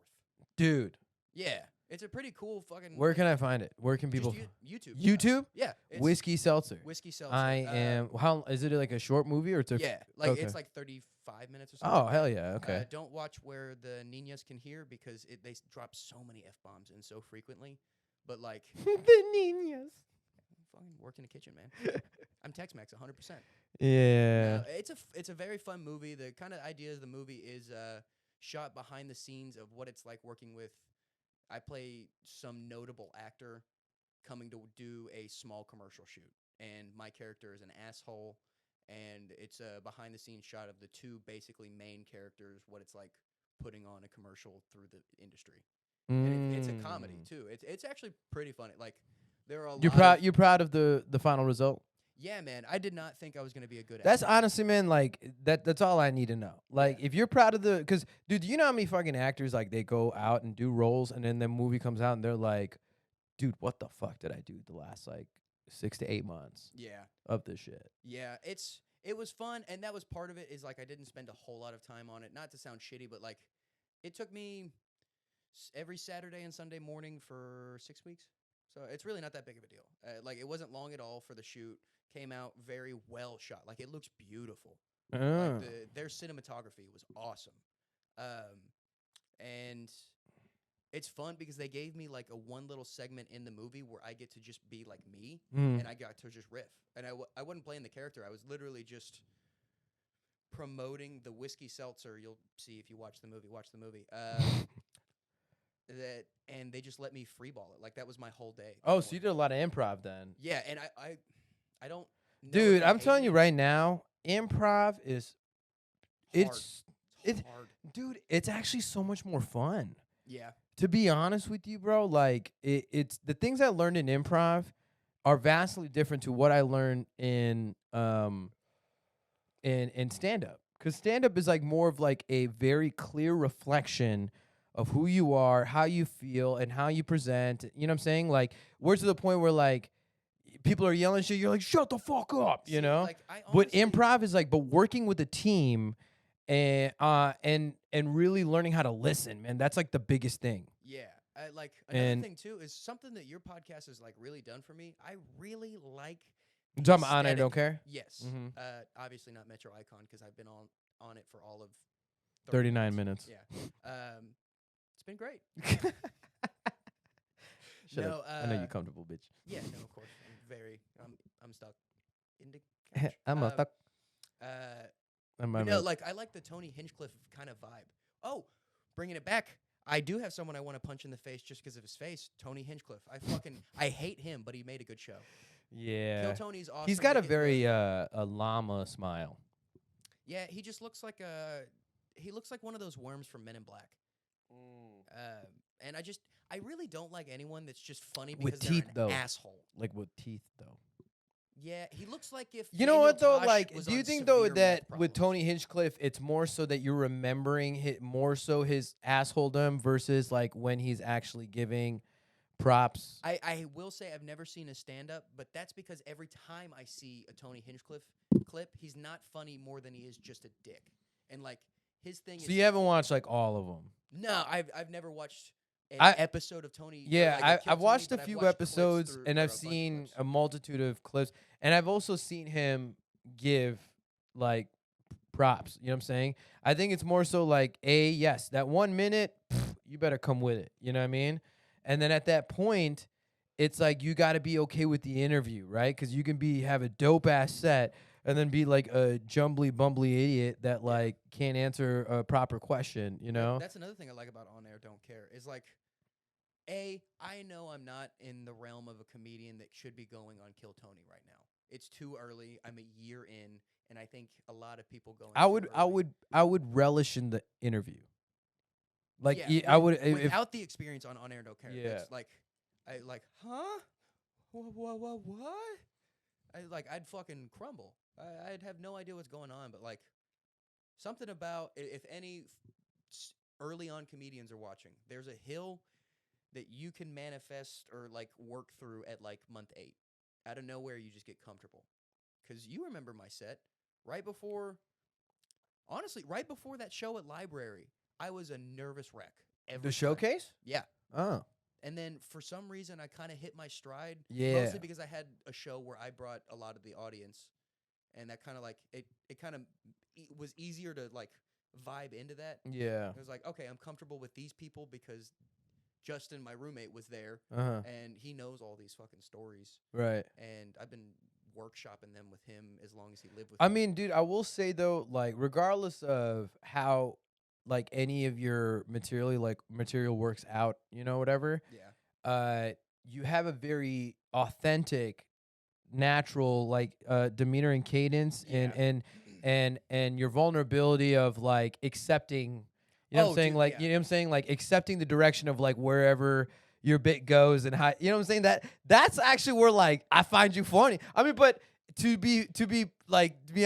Speaker 1: Dude,
Speaker 3: Yeah, it's a pretty cool fucking.
Speaker 1: where can I find it? Where can people?
Speaker 3: Just YouTube.
Speaker 1: YouTube?
Speaker 3: Yeah. It's
Speaker 1: Whiskey seltzer.
Speaker 3: Whiskey Seltzer.
Speaker 1: I am. How is it like a short movie or it's a?
Speaker 3: Yeah, like
Speaker 1: okay.
Speaker 3: it's like 35 minutes or something.
Speaker 1: Oh
Speaker 3: like
Speaker 1: hell
Speaker 3: that.
Speaker 1: yeah! Okay.
Speaker 3: Don't watch where the niñas can hear because they drop so many f-bombs and so frequently. But like,
Speaker 1: The niñas.
Speaker 3: fucking work in the kitchen, man. I'm Tex-Mex 100%.
Speaker 4: Yeah.
Speaker 3: No, it's a very fun movie. The kind of idea of the movie is shot behind the scenes of what it's like working with. I play some notable actor coming to do a small commercial shoot, and my character is an asshole. And it's a behind the scenes shot of the two basically main characters, what it's like putting on a commercial through the industry. And it's a comedy too. It's actually pretty funny. Like there are a
Speaker 4: You're
Speaker 3: lot
Speaker 4: proud.
Speaker 3: of,
Speaker 4: You're proud of the final result.
Speaker 3: yeah, man. I did not think I was gonna be a good
Speaker 4: That's
Speaker 3: actor.
Speaker 4: honestly, man. Like that's all I need to know. Like, if you're proud of because, dude, you know how many fucking actors like they go out and do roles, and then the movie comes out, and they're like, dude, what the fuck did I do the last like 6 to 8 months
Speaker 3: Yeah.
Speaker 4: of this shit?
Speaker 3: Yeah, it was fun, and that was part of it. Is like I didn't spend a whole lot of time on it. Not to sound shitty, but like it took me every Saturday and Sunday morning for 6 weeks. So it's really not that big of a deal. Like it wasn't long at all for the shoot. Came out very well shot. Like it looks beautiful. Like their cinematography was awesome. And it's fun because they gave me like a one little segment in the movie where I get to just be like me, and I got to just riff. And I wasn't playing the character. I was literally just promoting the whiskey seltzer. You'll see if you watch the movie. Watch the movie. And they just let me freeball it. Like that was my whole day.
Speaker 4: Oh, so you did a lot of improv then.
Speaker 3: Yeah, and I don't know if
Speaker 4: Dude,
Speaker 3: they
Speaker 4: I'm
Speaker 3: hated
Speaker 4: telling you
Speaker 3: it.
Speaker 4: right now, improv is
Speaker 3: Hard.
Speaker 4: it's
Speaker 3: hard.
Speaker 4: dude, it's actually so much more fun.
Speaker 3: Yeah.
Speaker 4: To be honest with you, bro, like it's the things I learned in improv are vastly different to what I learned in stand up. Cuz stand up is like more of like a very clear reflection of who you are, how you feel, and how you present. You know what I'm saying? Like we're to the point where like people are yelling shit, you're like, shut the fuck up, you
Speaker 3: See,
Speaker 4: know?
Speaker 3: like, I
Speaker 4: But
Speaker 3: honestly-
Speaker 4: improv is like, but working with a team and really learning how to listen, man. That's like the biggest thing.
Speaker 3: Yeah. Like another
Speaker 4: And-
Speaker 3: thing too is something that your podcast has like really done for me. I really like
Speaker 4: I'm
Speaker 3: the
Speaker 4: talking about on it,
Speaker 3: aesthetic.
Speaker 4: don't care?
Speaker 3: Yes.
Speaker 4: Mhm.
Speaker 3: Obviously not Metro Icon because I've been on it for all of
Speaker 4: 39 minutes.
Speaker 3: Yeah. It's been great.
Speaker 4: Shut
Speaker 3: No,
Speaker 4: up. I know you're comfortable, bitch.
Speaker 3: Yeah, no, of course. I'm stuck in the couch.
Speaker 4: I'm a fuck.
Speaker 3: But no, like I like the Tony Hinchcliffe kind of vibe. Oh, bringing it back. I do have someone I want to punch in the face just because of his face. Tony Hinchcliffe. I hate him, but he made a good show.
Speaker 4: Yeah.
Speaker 3: Kill Tony's awesome.
Speaker 4: He's got
Speaker 3: They
Speaker 4: a
Speaker 3: get
Speaker 4: very a llama smile.
Speaker 3: Yeah, he just looks like one of those worms from Men in Black. And I really don't like anyone that's just funny because
Speaker 4: With
Speaker 3: they're
Speaker 4: teeth,
Speaker 3: an
Speaker 4: though.
Speaker 3: asshole.
Speaker 4: Like with teeth, though.
Speaker 3: Yeah, he looks like if
Speaker 4: You know
Speaker 3: Daniel
Speaker 4: what though?
Speaker 3: Tosh
Speaker 4: Like,
Speaker 3: was
Speaker 4: do you
Speaker 3: on
Speaker 4: think though
Speaker 3: severe
Speaker 4: that
Speaker 3: meth
Speaker 4: with
Speaker 3: problems.
Speaker 4: Tony Hinchcliffe, it's more so that you're remembering more so his assholedom versus like when he's actually giving props?
Speaker 3: I will say I've never seen a stand-up, but that's because every time I see a Tony Hinchcliffe clip, he's not funny more than he is just a dick. And like his thing
Speaker 4: So
Speaker 3: is
Speaker 4: you haven't watched like all of them?
Speaker 3: no, I've never watched an
Speaker 4: I-
Speaker 3: episode of Tony. or,
Speaker 4: Yeah,
Speaker 3: like, a Kill
Speaker 4: I've
Speaker 3: Tony,
Speaker 4: watched a
Speaker 3: but I've
Speaker 4: few
Speaker 3: watched clips
Speaker 4: episodes
Speaker 3: through-
Speaker 4: and
Speaker 3: or a
Speaker 4: I've
Speaker 3: bunch of
Speaker 4: seen
Speaker 3: clips.
Speaker 4: a multitude of clips, and I've also seen him give like props. You know what I'm saying? I think it's more so like yes, that 1 minute, you better come with it. You know what I mean? And then at that point, it's like you got to be okay with the interview, right? Because you can have a dope ass set and then be like a jumbly bumbly idiot that like can't answer a proper question. You know?
Speaker 3: That's another thing I like about On Air Don't Care is like, I know I'm not in the realm of a comedian that should be going on Kill Tony right now. It's too early. I'm a year in, and I think a lot of people going.
Speaker 4: I would relish in the interview. Like
Speaker 3: yeah,
Speaker 4: I would if
Speaker 3: without the experience on Air Don't Care.
Speaker 4: Yeah.
Speaker 3: It's like, huh? What? I'd fucking crumble. I'd have no idea what's going on. But like, something about if any early on comedians are watching, there's a hill that you can manifest or like work through at like month 8. Out of nowhere, you just get comfortable. Because you remember my set right before that show at Library, I was a nervous wreck. Every
Speaker 4: the
Speaker 3: time.
Speaker 4: showcase.
Speaker 3: Yeah.
Speaker 4: Oh.
Speaker 3: And then for some reason, I kind of hit my stride.
Speaker 4: Yeah.
Speaker 3: Mostly because I had a show where I brought a lot of the audience. And that kind of like, it kind of was easier to like vibe into that.
Speaker 4: Yeah.
Speaker 3: It was like, okay, I'm comfortable with these people because Justin, my roommate, was there, and he knows all these fucking stories.
Speaker 1: Right.
Speaker 3: And I've been workshopping them with him as long as he lived with
Speaker 1: I
Speaker 3: me.
Speaker 1: mean, dude, I will say though, like, regardless of how, like, any of your material works out, you know, whatever.
Speaker 3: Yeah.
Speaker 1: You have a very authentic, natural, like, demeanor and cadence,
Speaker 3: Yeah.
Speaker 1: and your vulnerability of like accepting. You know what I'm
Speaker 3: Oh,
Speaker 1: saying?
Speaker 3: dude,
Speaker 1: Like,
Speaker 3: yeah.
Speaker 1: you know what I'm saying? Like accepting the direction of like wherever your bit goes and how, you know what I'm saying? That's actually where like I find you funny. I mean, but to be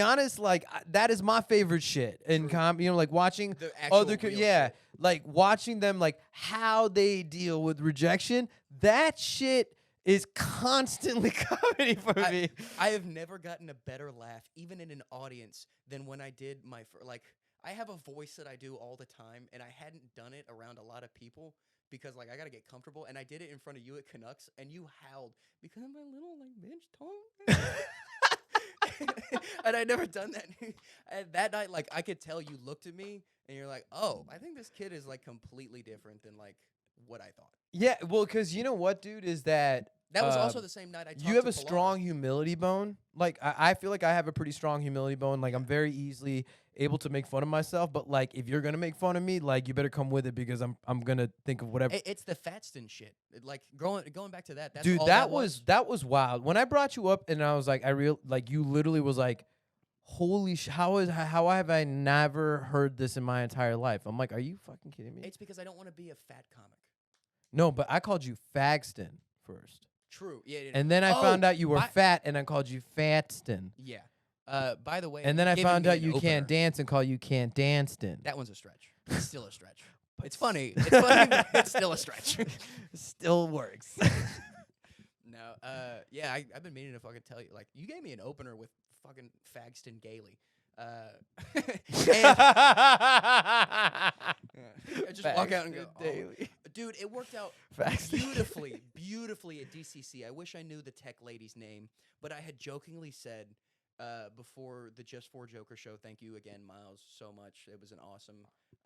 Speaker 1: honest, like that is my favorite shit in
Speaker 3: True.
Speaker 1: you know, like watching
Speaker 3: The actual
Speaker 1: other
Speaker 3: real
Speaker 1: yeah,
Speaker 3: shit.
Speaker 1: like watching them, like how they deal with rejection. That shit is constantly comedy for me.
Speaker 3: I have never gotten a better laugh, even in an audience, than when I did my like. I have a voice that I do all the time, and I hadn't done it around a lot of people because like I gotta get comfortable. And I did it in front of you at Canucks, and you howled because of my little like bitch tongue. And I'd never done that. And that night, like I could tell you looked at me, and you're like, "Oh, I think this kid is like completely different than like what I thought."
Speaker 1: Yeah, well, because you know what, dude, is that
Speaker 3: That was also the same night I talked
Speaker 1: you have
Speaker 3: to
Speaker 1: a
Speaker 3: Pilar.
Speaker 1: strong humility bone. Like I feel like I have a pretty strong humility bone. Like I'm
Speaker 3: Yeah.
Speaker 1: very easily able to make fun of myself. But like if you're gonna make fun of me, like you better come with it because I'm gonna think of whatever.
Speaker 3: It's the Fatston shit. Like going back to that. That's
Speaker 1: Dude,
Speaker 3: all
Speaker 1: that was wild. When I brought you up and I was like, you literally was like, holy how have I never heard this in my entire life? I'm like, are you fucking kidding me?
Speaker 3: It's because I don't want to be a fat comic.
Speaker 1: No, but I called you Fagston first.
Speaker 3: True. Yeah.
Speaker 1: And then I
Speaker 3: Oh,
Speaker 1: found out you were
Speaker 3: I-
Speaker 1: fat and I called you Fatston.
Speaker 3: Yeah. By the way.
Speaker 1: And then I
Speaker 3: giving
Speaker 1: found
Speaker 3: me
Speaker 1: out
Speaker 3: an
Speaker 1: you can't
Speaker 3: opener.
Speaker 1: dance and call you Can't Danced-in.
Speaker 3: That one's a stretch. It's still a stretch. It's funny. It's funny, but it's still a stretch.
Speaker 1: Still works.
Speaker 3: No. Yeah. I've been meaning to fucking tell you. Like, you gave me an opener with fucking Paxton Bailey. I just walk out and go,
Speaker 1: Daily.
Speaker 3: dude, it worked out
Speaker 1: Paxton.
Speaker 3: beautifully at DCC. I wish I knew the tech lady's name, but I had jokingly said before the Just for Joker show, thank you again, Miles, so much. It was an awesome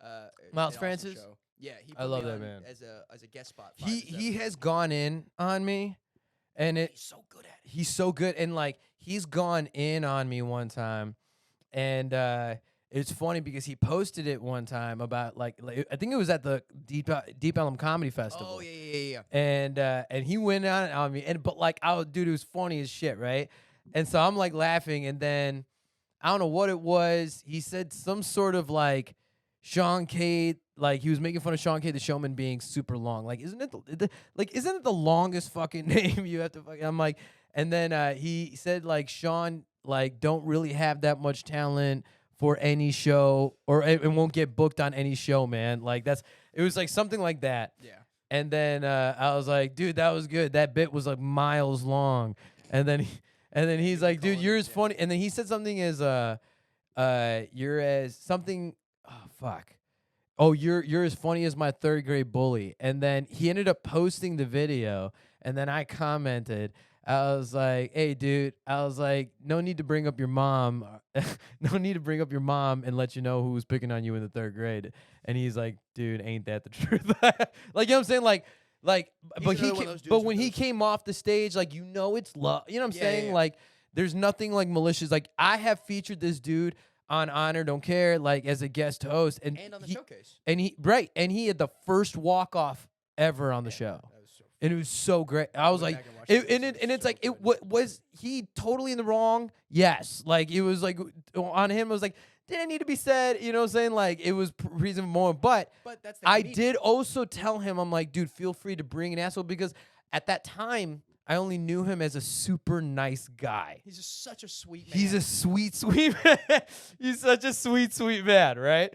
Speaker 1: Miles
Speaker 3: an awesome
Speaker 1: Francis?
Speaker 3: show. Yeah, he
Speaker 1: I
Speaker 3: put
Speaker 1: love
Speaker 3: me
Speaker 1: that
Speaker 3: on
Speaker 1: man.
Speaker 3: as a guest spot.
Speaker 1: He has gone in on me, and
Speaker 3: He's so good at it.
Speaker 1: he's so good, and like he's gone in on me one time, and it's funny because he posted it one time about like I think it was at the Deep Ellum Comedy Festival.
Speaker 3: Oh yeah.
Speaker 1: And he went on me, but like dude, it was funny as shit, right? And so I'm like laughing, and then I don't know what it was. He said some sort of like Shawn Kay, like he was making fun of Shawn Kay the Showman being super long. Like, isn't it the longest fucking name you have to fucking? I'm like, and then he said like Shawn like don't really have that much talent for any show, or it won't get booked on any show, man. Like it was like something like that.
Speaker 3: Yeah.
Speaker 1: And then I was like, dude, that was good. That bit was like miles long. And then he's like, dude,
Speaker 3: calling
Speaker 1: you're
Speaker 3: it,
Speaker 1: as
Speaker 3: yeah.
Speaker 1: funny. And then he said something as you're as something. Oh fuck. Oh, you're as funny as my third grade bully. And then he ended up posting the video. And then I commented. I was like, hey, dude. I was like, no need to bring up your mom. No need to bring up your mom and let you know who was picking on you in the third grade. And he's like, dude, ain't that the truth? Like, you know what I'm saying? Like,
Speaker 3: He's
Speaker 1: but
Speaker 3: another one of those dudes
Speaker 1: but
Speaker 3: with
Speaker 1: when he
Speaker 3: those-
Speaker 1: came off the stage, like, you know, it's love. You know what I'm
Speaker 3: Yeah,
Speaker 1: saying?
Speaker 3: yeah.
Speaker 1: Like, there's nothing like malicious. Like, I have featured this dude on Honor Don't Care, like, as a guest host, and
Speaker 3: And on the
Speaker 1: he,
Speaker 3: showcase.
Speaker 1: and he had the first walk off ever on the show.
Speaker 3: That was so
Speaker 1: And it was so great. I was
Speaker 3: went
Speaker 1: like,
Speaker 3: back and watched it,
Speaker 1: and it's
Speaker 3: so
Speaker 1: like, it
Speaker 3: good.
Speaker 1: was he totally in the wrong? Yes. Like, it was like, on him, it was like, didn't need to be said, you know what I'm saying? Like, it was reason more. But
Speaker 3: But that's the
Speaker 1: I
Speaker 3: comedian.
Speaker 1: did also tell him, I'm like, dude, feel free to bring an asshole, because at that time, I only knew him as a super nice guy.
Speaker 3: He's just such a sweet man.
Speaker 1: He's a sweet man. He's such a sweet man, right?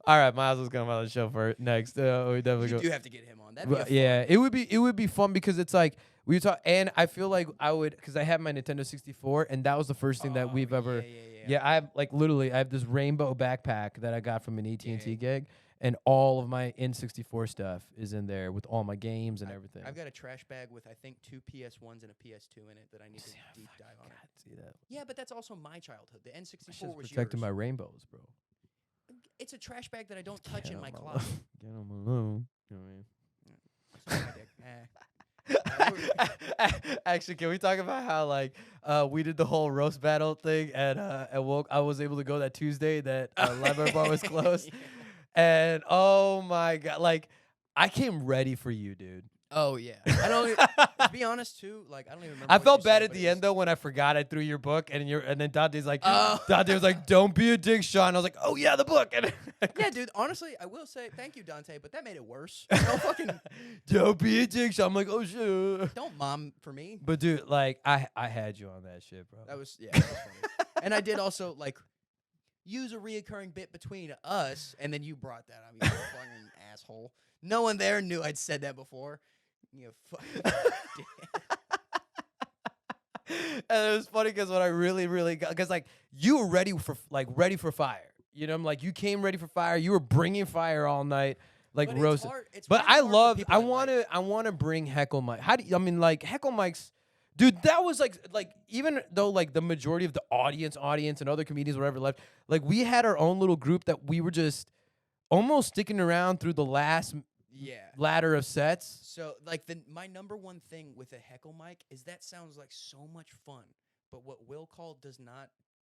Speaker 1: All right, Miles was coming on the show for next. We definitely
Speaker 3: You
Speaker 1: go.
Speaker 3: do have to get him on. That'd be a
Speaker 1: But
Speaker 3: fun.
Speaker 1: yeah, it would be fun because it's like we talk, and I feel like I would, because I have my Nintendo 64, and that was the first thing that we've ever.
Speaker 3: Yeah.
Speaker 1: I have like literally, I have this rainbow backpack that I got from an AT&T
Speaker 3: Yeah.
Speaker 1: gig, and all of my N64 stuff is in there with all my games and everything.
Speaker 3: I've got a trash bag with I think 2 PS1s and a PS2 in it that I need to deep dive on.
Speaker 1: God, see that?
Speaker 3: Yeah, but that's also my childhood. The N64
Speaker 1: It's just
Speaker 3: was
Speaker 1: protecting
Speaker 3: yours.
Speaker 1: my rainbows, bro.
Speaker 3: it's a trash bag that I don't touch in my closet.
Speaker 4: Get them alone. You know what I mean?
Speaker 3: Suck my dick.
Speaker 1: Actually, can we talk about how like we did the whole roast battle thing at Woke? I was able to go that Tuesday that library bar was closed, and oh my god, like I came ready for you, dude.
Speaker 3: Oh yeah. I don't. To be honest too, like I don't even remember.
Speaker 1: I
Speaker 3: what
Speaker 1: felt
Speaker 3: you
Speaker 1: bad
Speaker 3: said,
Speaker 1: at
Speaker 3: but
Speaker 1: the
Speaker 3: it
Speaker 1: end though when I forgot I threw your book and then Dante's like,
Speaker 3: Oh.
Speaker 1: Dante was like, "Don't be a dick, Sean." I was like, "Oh yeah, the book." And
Speaker 3: Yeah, dude. Honestly, I will say thank you, Dante, but that made it worse. Don't fucking
Speaker 1: don't be a dick, Sean. I'm like, "Oh shit."
Speaker 3: don't mom for me.
Speaker 1: But dude, like I had you on that shit, bro.
Speaker 3: That was that was funny. And I did also like use a reoccurring bit between us, and then you brought that up. You fucking asshole. No one there knew I'd said that before. You fucking
Speaker 1: And it was funny because when I really got, because like you were ready for fire. You know, I'm like you came ready for fire. You were bringing fire all night, like
Speaker 3: But
Speaker 1: roasting.
Speaker 3: it's
Speaker 1: But
Speaker 3: really
Speaker 1: I
Speaker 3: hard for
Speaker 1: love.
Speaker 3: people
Speaker 1: I
Speaker 3: that,
Speaker 1: want
Speaker 3: like-
Speaker 1: to. I want to bring Heckle Mike. How do you, I mean like Heckle Mike's, dude? That was like even though like the majority of the audience and other comedians whatever left, like we had our own little group that we were just almost sticking around through the last
Speaker 3: Yeah.
Speaker 1: ladder of sets.
Speaker 3: So like my number one thing with a heckle mic is that sounds like so much fun, but what Will Call does not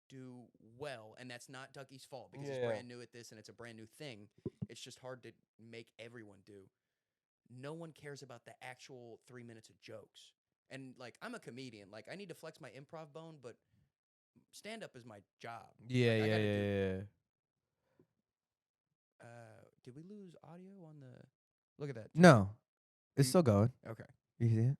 Speaker 3: do well, and that's not Ducky's fault because he's
Speaker 1: Yeah.
Speaker 3: brand new at this and it's a brand new thing. It's just hard to make everyone do. No one cares about the actual 3 minutes of jokes. And like I'm a comedian, like I need to flex my improv bone, but stand up is my job.
Speaker 1: Yeah,
Speaker 3: Like, I
Speaker 1: yeah,
Speaker 3: gotta
Speaker 1: yeah,
Speaker 3: do-
Speaker 1: yeah.
Speaker 3: Did we lose audio on the? Look at that.
Speaker 1: No, it's
Speaker 3: You-
Speaker 1: still going.
Speaker 3: Okay.
Speaker 1: You see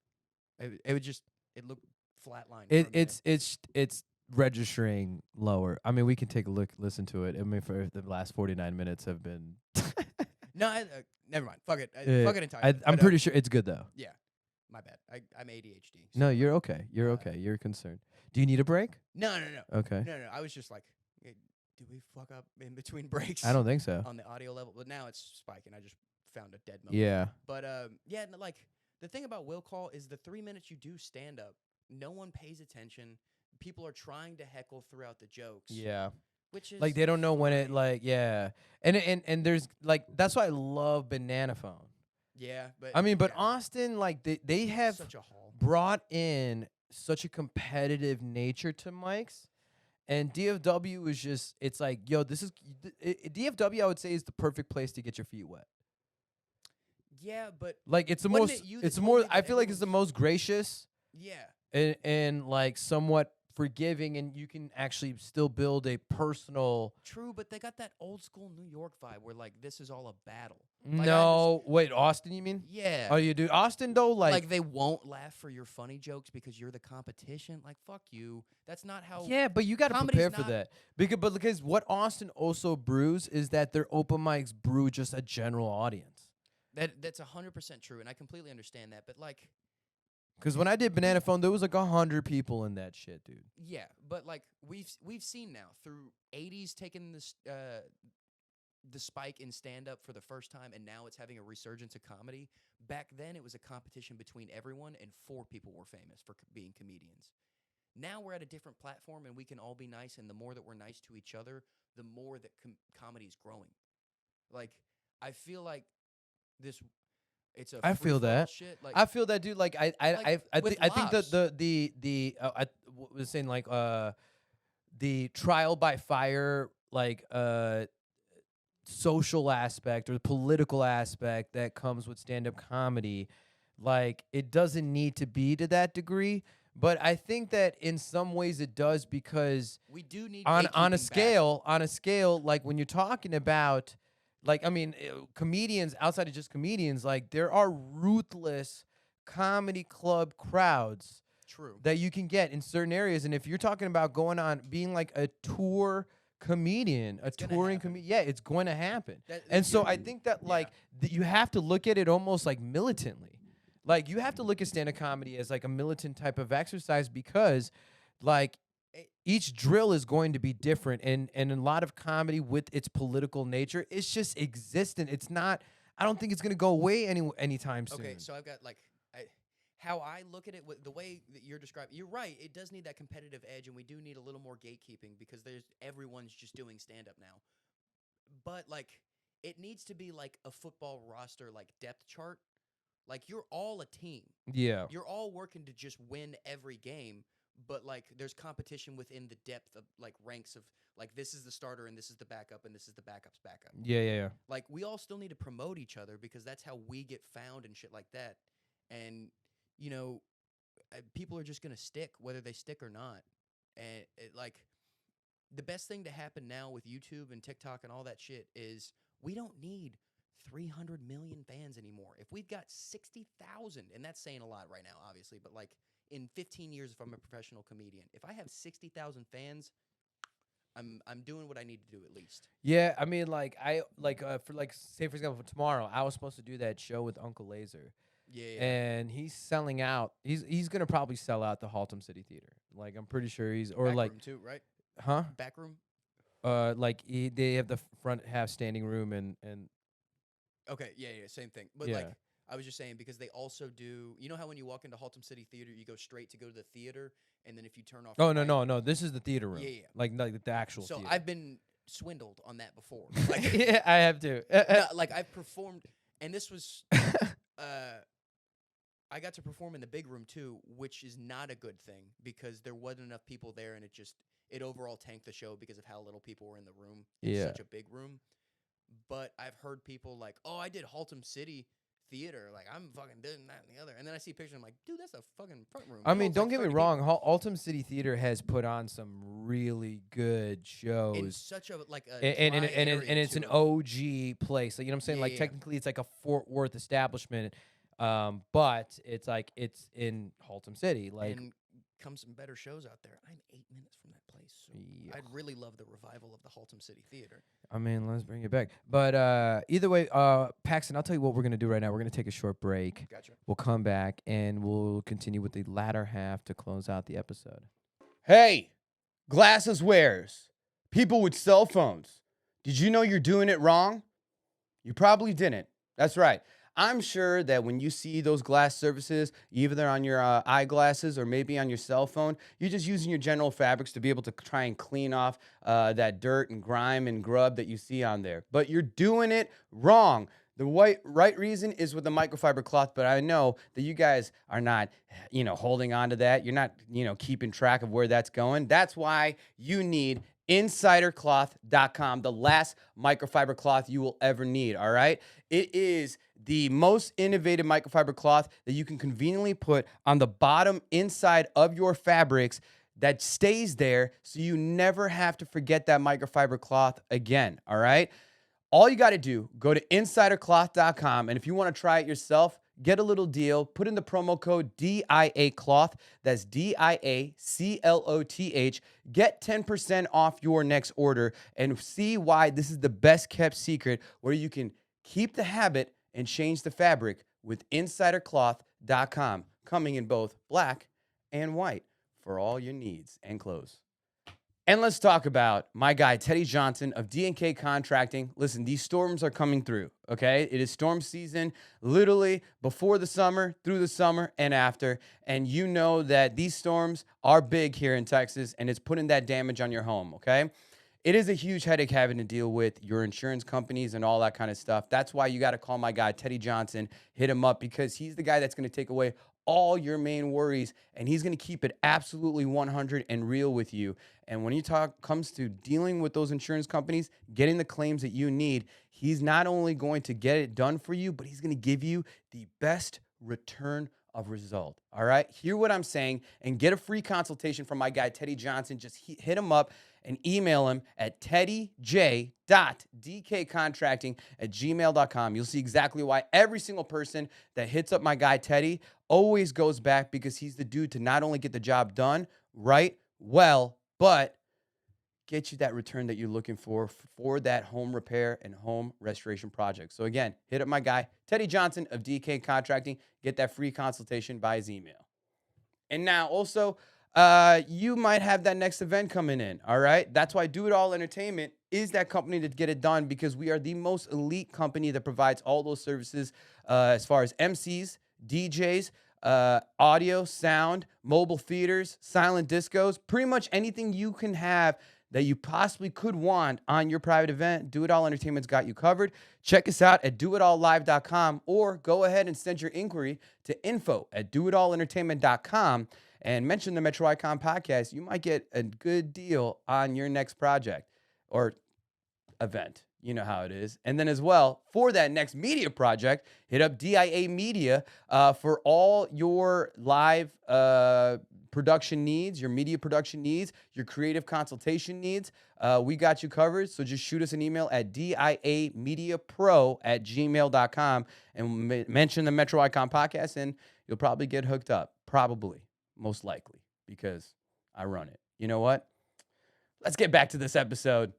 Speaker 1: it?
Speaker 3: It would just it looked flatlined.
Speaker 1: It's registering lower. I mean, we can take a listen to it. I mean, for the last 49 minutes have been.
Speaker 3: No, never mind. Fuck it.
Speaker 1: Yeah,
Speaker 3: Fuck it entirely.
Speaker 1: I'm
Speaker 3: But,
Speaker 1: pretty sure it's good though.
Speaker 3: Yeah, my bad. I'm ADHD.
Speaker 1: No, you're okay. You're
Speaker 3: Uh,
Speaker 1: okay. You're concerned. Do you need a break?
Speaker 3: No.
Speaker 1: Okay.
Speaker 3: No. I was just like, hey, did we fuck up in between breaks?
Speaker 1: I don't think so.
Speaker 3: On the audio level, but now it's spiking. I just found a dead moment.
Speaker 1: Yeah.
Speaker 3: But yeah, like the thing about Will Call is the 3 minutes you do stand up, no one pays attention. People are trying to heckle throughout the jokes.
Speaker 1: Yeah.
Speaker 3: Which is
Speaker 1: Like they don't know when it
Speaker 3: fine.
Speaker 1: like yeah. And there's like that's why I love Banana Phone.
Speaker 3: Yeah, but
Speaker 1: I mean, but
Speaker 3: yeah,
Speaker 1: Austin like they have
Speaker 3: such a haul.
Speaker 1: brought in such a competitive nature to mics, and DFW is just it's like yo this is DFW I would say is the perfect place to get your feet wet.
Speaker 3: Yeah, but
Speaker 1: Like it's the
Speaker 3: Wasn't
Speaker 1: most
Speaker 3: it you that
Speaker 1: it's
Speaker 3: told
Speaker 1: more
Speaker 3: me
Speaker 1: I
Speaker 3: that
Speaker 1: feel like it's the
Speaker 3: everyone's-
Speaker 1: most gracious
Speaker 3: yeah.
Speaker 1: and like somewhat forgiving, and you can actually still build a personal.
Speaker 3: True, but they got that old school New York vibe where like this is all a battle. Like, I
Speaker 1: No, wait, Austin, you mean?
Speaker 3: Yeah.
Speaker 1: Oh, you do Austin though,
Speaker 3: like they won't laugh for your funny jokes because you're the competition. Like fuck you. That's not how.
Speaker 1: yeah, but you got to
Speaker 3: comedy's
Speaker 1: prepare for
Speaker 3: not-
Speaker 1: that because what Austin also brews is that their open mics brew just a general audience.
Speaker 3: That's 100% true, and I completely understand that. But like,
Speaker 1: Because when I did Banana Phone, there was like 100 people in that shit, dude.
Speaker 3: yeah, but like we've seen now through 80s taking this the spike in stand up for the first time, and now it's having a resurgence of comedy. Back then, it was a competition between everyone, and 4 people were famous for being comedians. Now we're at a different platform, and we can all be nice. And the more that we're nice to each other, the more that comedy is growing. Like I feel like this. It's a
Speaker 1: I feel
Speaker 3: free-for-all
Speaker 1: that.
Speaker 3: shit. Like
Speaker 1: I feel that, dude. Like I
Speaker 3: with
Speaker 1: think that
Speaker 3: Lops.
Speaker 1: I was saying like the trial by fire like social aspect or political aspect that comes with stand up comedy, like it doesn't need to be to that degree. But I think that in some ways it does because
Speaker 3: we do need
Speaker 1: on a
Speaker 3: gatekeeping
Speaker 1: scale, like when you're talking about like I mean comedians outside of just comedians, like there are ruthless comedy club crowds
Speaker 3: back. True.
Speaker 1: that you can get in certain areas, and if you're talking about going on being like a tour comedian, a
Speaker 3: It's gonna
Speaker 1: touring
Speaker 3: happen.
Speaker 1: comedian, yeah, it's going to happen.
Speaker 3: That-
Speaker 1: And so
Speaker 3: you're-
Speaker 1: I think that
Speaker 3: yeah.
Speaker 1: like you have to look at it almost like militantly. Like you have to look at stand-up comedy as like a militant type of exercise because like each drill is going to be different, and a lot of comedy with its political nature, it's just existent. It's not. I don't think it's gonna go away anytime soon.
Speaker 3: Okay, so I've got like how I look at it with the way that you're describing. You're right. It does need that competitive edge, and we do need a little more gatekeeping because everyone's just doing stand up now. but like it needs to be like a football roster, like depth chart. Like you're all a team.
Speaker 4: Yeah.
Speaker 3: You're all working to just win every game, but like there's competition within the depth of like ranks of like this is the starter and this is the backup and this is the backup's backup.
Speaker 4: Yeah.
Speaker 3: Like we all still need to promote each other because that's how we get found and shit like that. And you know, people are just gonna stick whether they stick or not. And like the best thing to happen now with YouTube and TikTok and all that shit is we don't need 300 million fans anymore. If we've got 60,000, and that's saying a lot right now, obviously, but like in 15 years, if I'm a professional comedian, if I have 60,000 fans, I'm doing what I need to do at least.
Speaker 4: Yeah, I mean, like for like say for example, for tomorrow, I was supposed to do that show with Uncle Laser,
Speaker 3: Yeah.
Speaker 4: and he's selling out. He's gonna probably sell out the Haltom City Theater. Like I'm pretty sure he's or
Speaker 3: Back
Speaker 4: like
Speaker 3: room too, right?
Speaker 4: huh?
Speaker 3: Back room.
Speaker 4: Like they have the front half standing room and
Speaker 3: Okay, yeah, same thing. But
Speaker 4: Yeah.
Speaker 3: like I was just saying because they also do. You know how when you walk into Haltom City Theater, you go straight to go to the theater, and then if you turn off.
Speaker 4: oh
Speaker 3: the
Speaker 4: no
Speaker 3: right-
Speaker 4: this is the theater room.
Speaker 3: Yeah.
Speaker 4: Like the actual.
Speaker 3: So
Speaker 4: theater.
Speaker 3: I've been swindled on that before. Like,
Speaker 4: yeah, I have to.
Speaker 3: no, like I've performed, and this was. I got to perform in the big room too, which is not a good thing because there wasn't enough people there, and it overall tanked the show because of how little people were in the room. It's
Speaker 4: Yeah.
Speaker 3: such a big room. But I've heard people like, "Oh, I did Haltom City Theater. Like I'm fucking doing that and the other." And then I see pictures, I'm like, "Dude, that's a fucking front room."
Speaker 4: I
Speaker 3: It
Speaker 4: mean,
Speaker 3: holds,
Speaker 4: don't
Speaker 3: like,
Speaker 4: get me
Speaker 3: 30
Speaker 4: wrong.
Speaker 3: people.
Speaker 4: Haltom City Theater has put on some really good
Speaker 3: In
Speaker 4: shows.
Speaker 3: such a like a
Speaker 4: And
Speaker 3: dry area,
Speaker 4: it's an
Speaker 3: too.
Speaker 4: OG place. Like, you know what I'm saying?
Speaker 3: Yeah,
Speaker 4: Like
Speaker 3: yeah.
Speaker 4: technically it's like a Fort Worth establishment. But it's like it's in Haltom City. Like
Speaker 3: and come some better shows out there. I'm 8 minutes from that place, so
Speaker 4: Yeah.
Speaker 3: I'd really love the revival of the Haltom City Theater.
Speaker 4: I mean, let's bring it back. But either way, Paxton, I'll tell you what we're gonna do right now. We're gonna take a short break.
Speaker 3: Gotcha.
Speaker 4: We'll come back and we'll continue with the latter half to close out the episode.
Speaker 1: Hey, glasses wearers, people with cell phones. Did you know you're doing it wrong? You probably didn't. That's right. I'm sure that when you see those glass surfaces, either on your eyeglasses or maybe on your cell phone, you're just using your general fabrics to be able to try and clean off that dirt and grime and grub that you see on there. But you're doing it wrong. The right reason is with the microfiber cloth, but I know that you guys are not, holding on to that. You're not, keeping track of where that's going. That's why you need insidercloth.com, the last microfiber cloth you will ever need, all right? It is the most innovative microfiber cloth that you can conveniently put on the bottom inside of your fabrics that stays there so you never have to forget that microfiber cloth again, all right? All you got to do, go to insidercloth.com, and if you want to try it yourself, get a little deal. Put in the promo code DIACloth. That's DIACLOTH. Get 10% off your next order and see why this is the best kept secret where you can keep the habit and change the fabric with insidercloth.com, coming in both black and white for all your needs and clothes. And let's talk about my guy, Teddy Johnson of D&K Contracting. Listen, these storms are coming through, okay? It is storm season, literally before the summer, through the summer, and after. And you know that these storms are big here in Texas, and it's putting that damage on your home, okay? It is a huge headache having to deal with your insurance companies and all that kind of stuff. That's why you got to call my guy, Teddy Johnson. Hit him up because he's the guy that's going to take away all your main worries, and he's going to keep it absolutely 100 and real with you. And when comes to dealing with those insurance companies, getting the claims that you need, he's not only going to get it done for you, but he's going to give you the best return of result. All right? Hear what I'm saying and get a free consultation from my guy, Teddy Johnson. Just hit him up and email him at teddyj.dkcontracting@gmail.com. You'll see exactly why every single person that hits up my guy, Teddy, always goes back because he's the dude to not only get the job done right, well, but get you that return that you're looking for that home repair and home restoration project. So again, hit up my guy, Teddy Johnson of DK Contracting. Get that free consultation by his email. And now also, you might have that next event coming in, all right? That's why Do It All Entertainment is that company to get it done because we are the most elite company that provides all those services as far as MCs, DJs, audio, sound, mobile theaters, silent discos, pretty much anything you can have that you possibly could want on your private event, Do It All Entertainment's got you covered. Check us out at doitallive.com or go ahead and send your inquiry to info@doitallentertainment.com and mention the Metro Icon podcast. You might get a good deal on your next project or event. You know how it is. And then as well, for that next media project, hit up DIA Media for all your live production needs, your media production needs, your creative consultation needs. We got you covered. So just shoot us an email at diamediapro@gmail.com and mention the Metro Icon podcast, and you'll probably get hooked up. Probably, most likely, because I run it. You know what? Let's get back to this episode.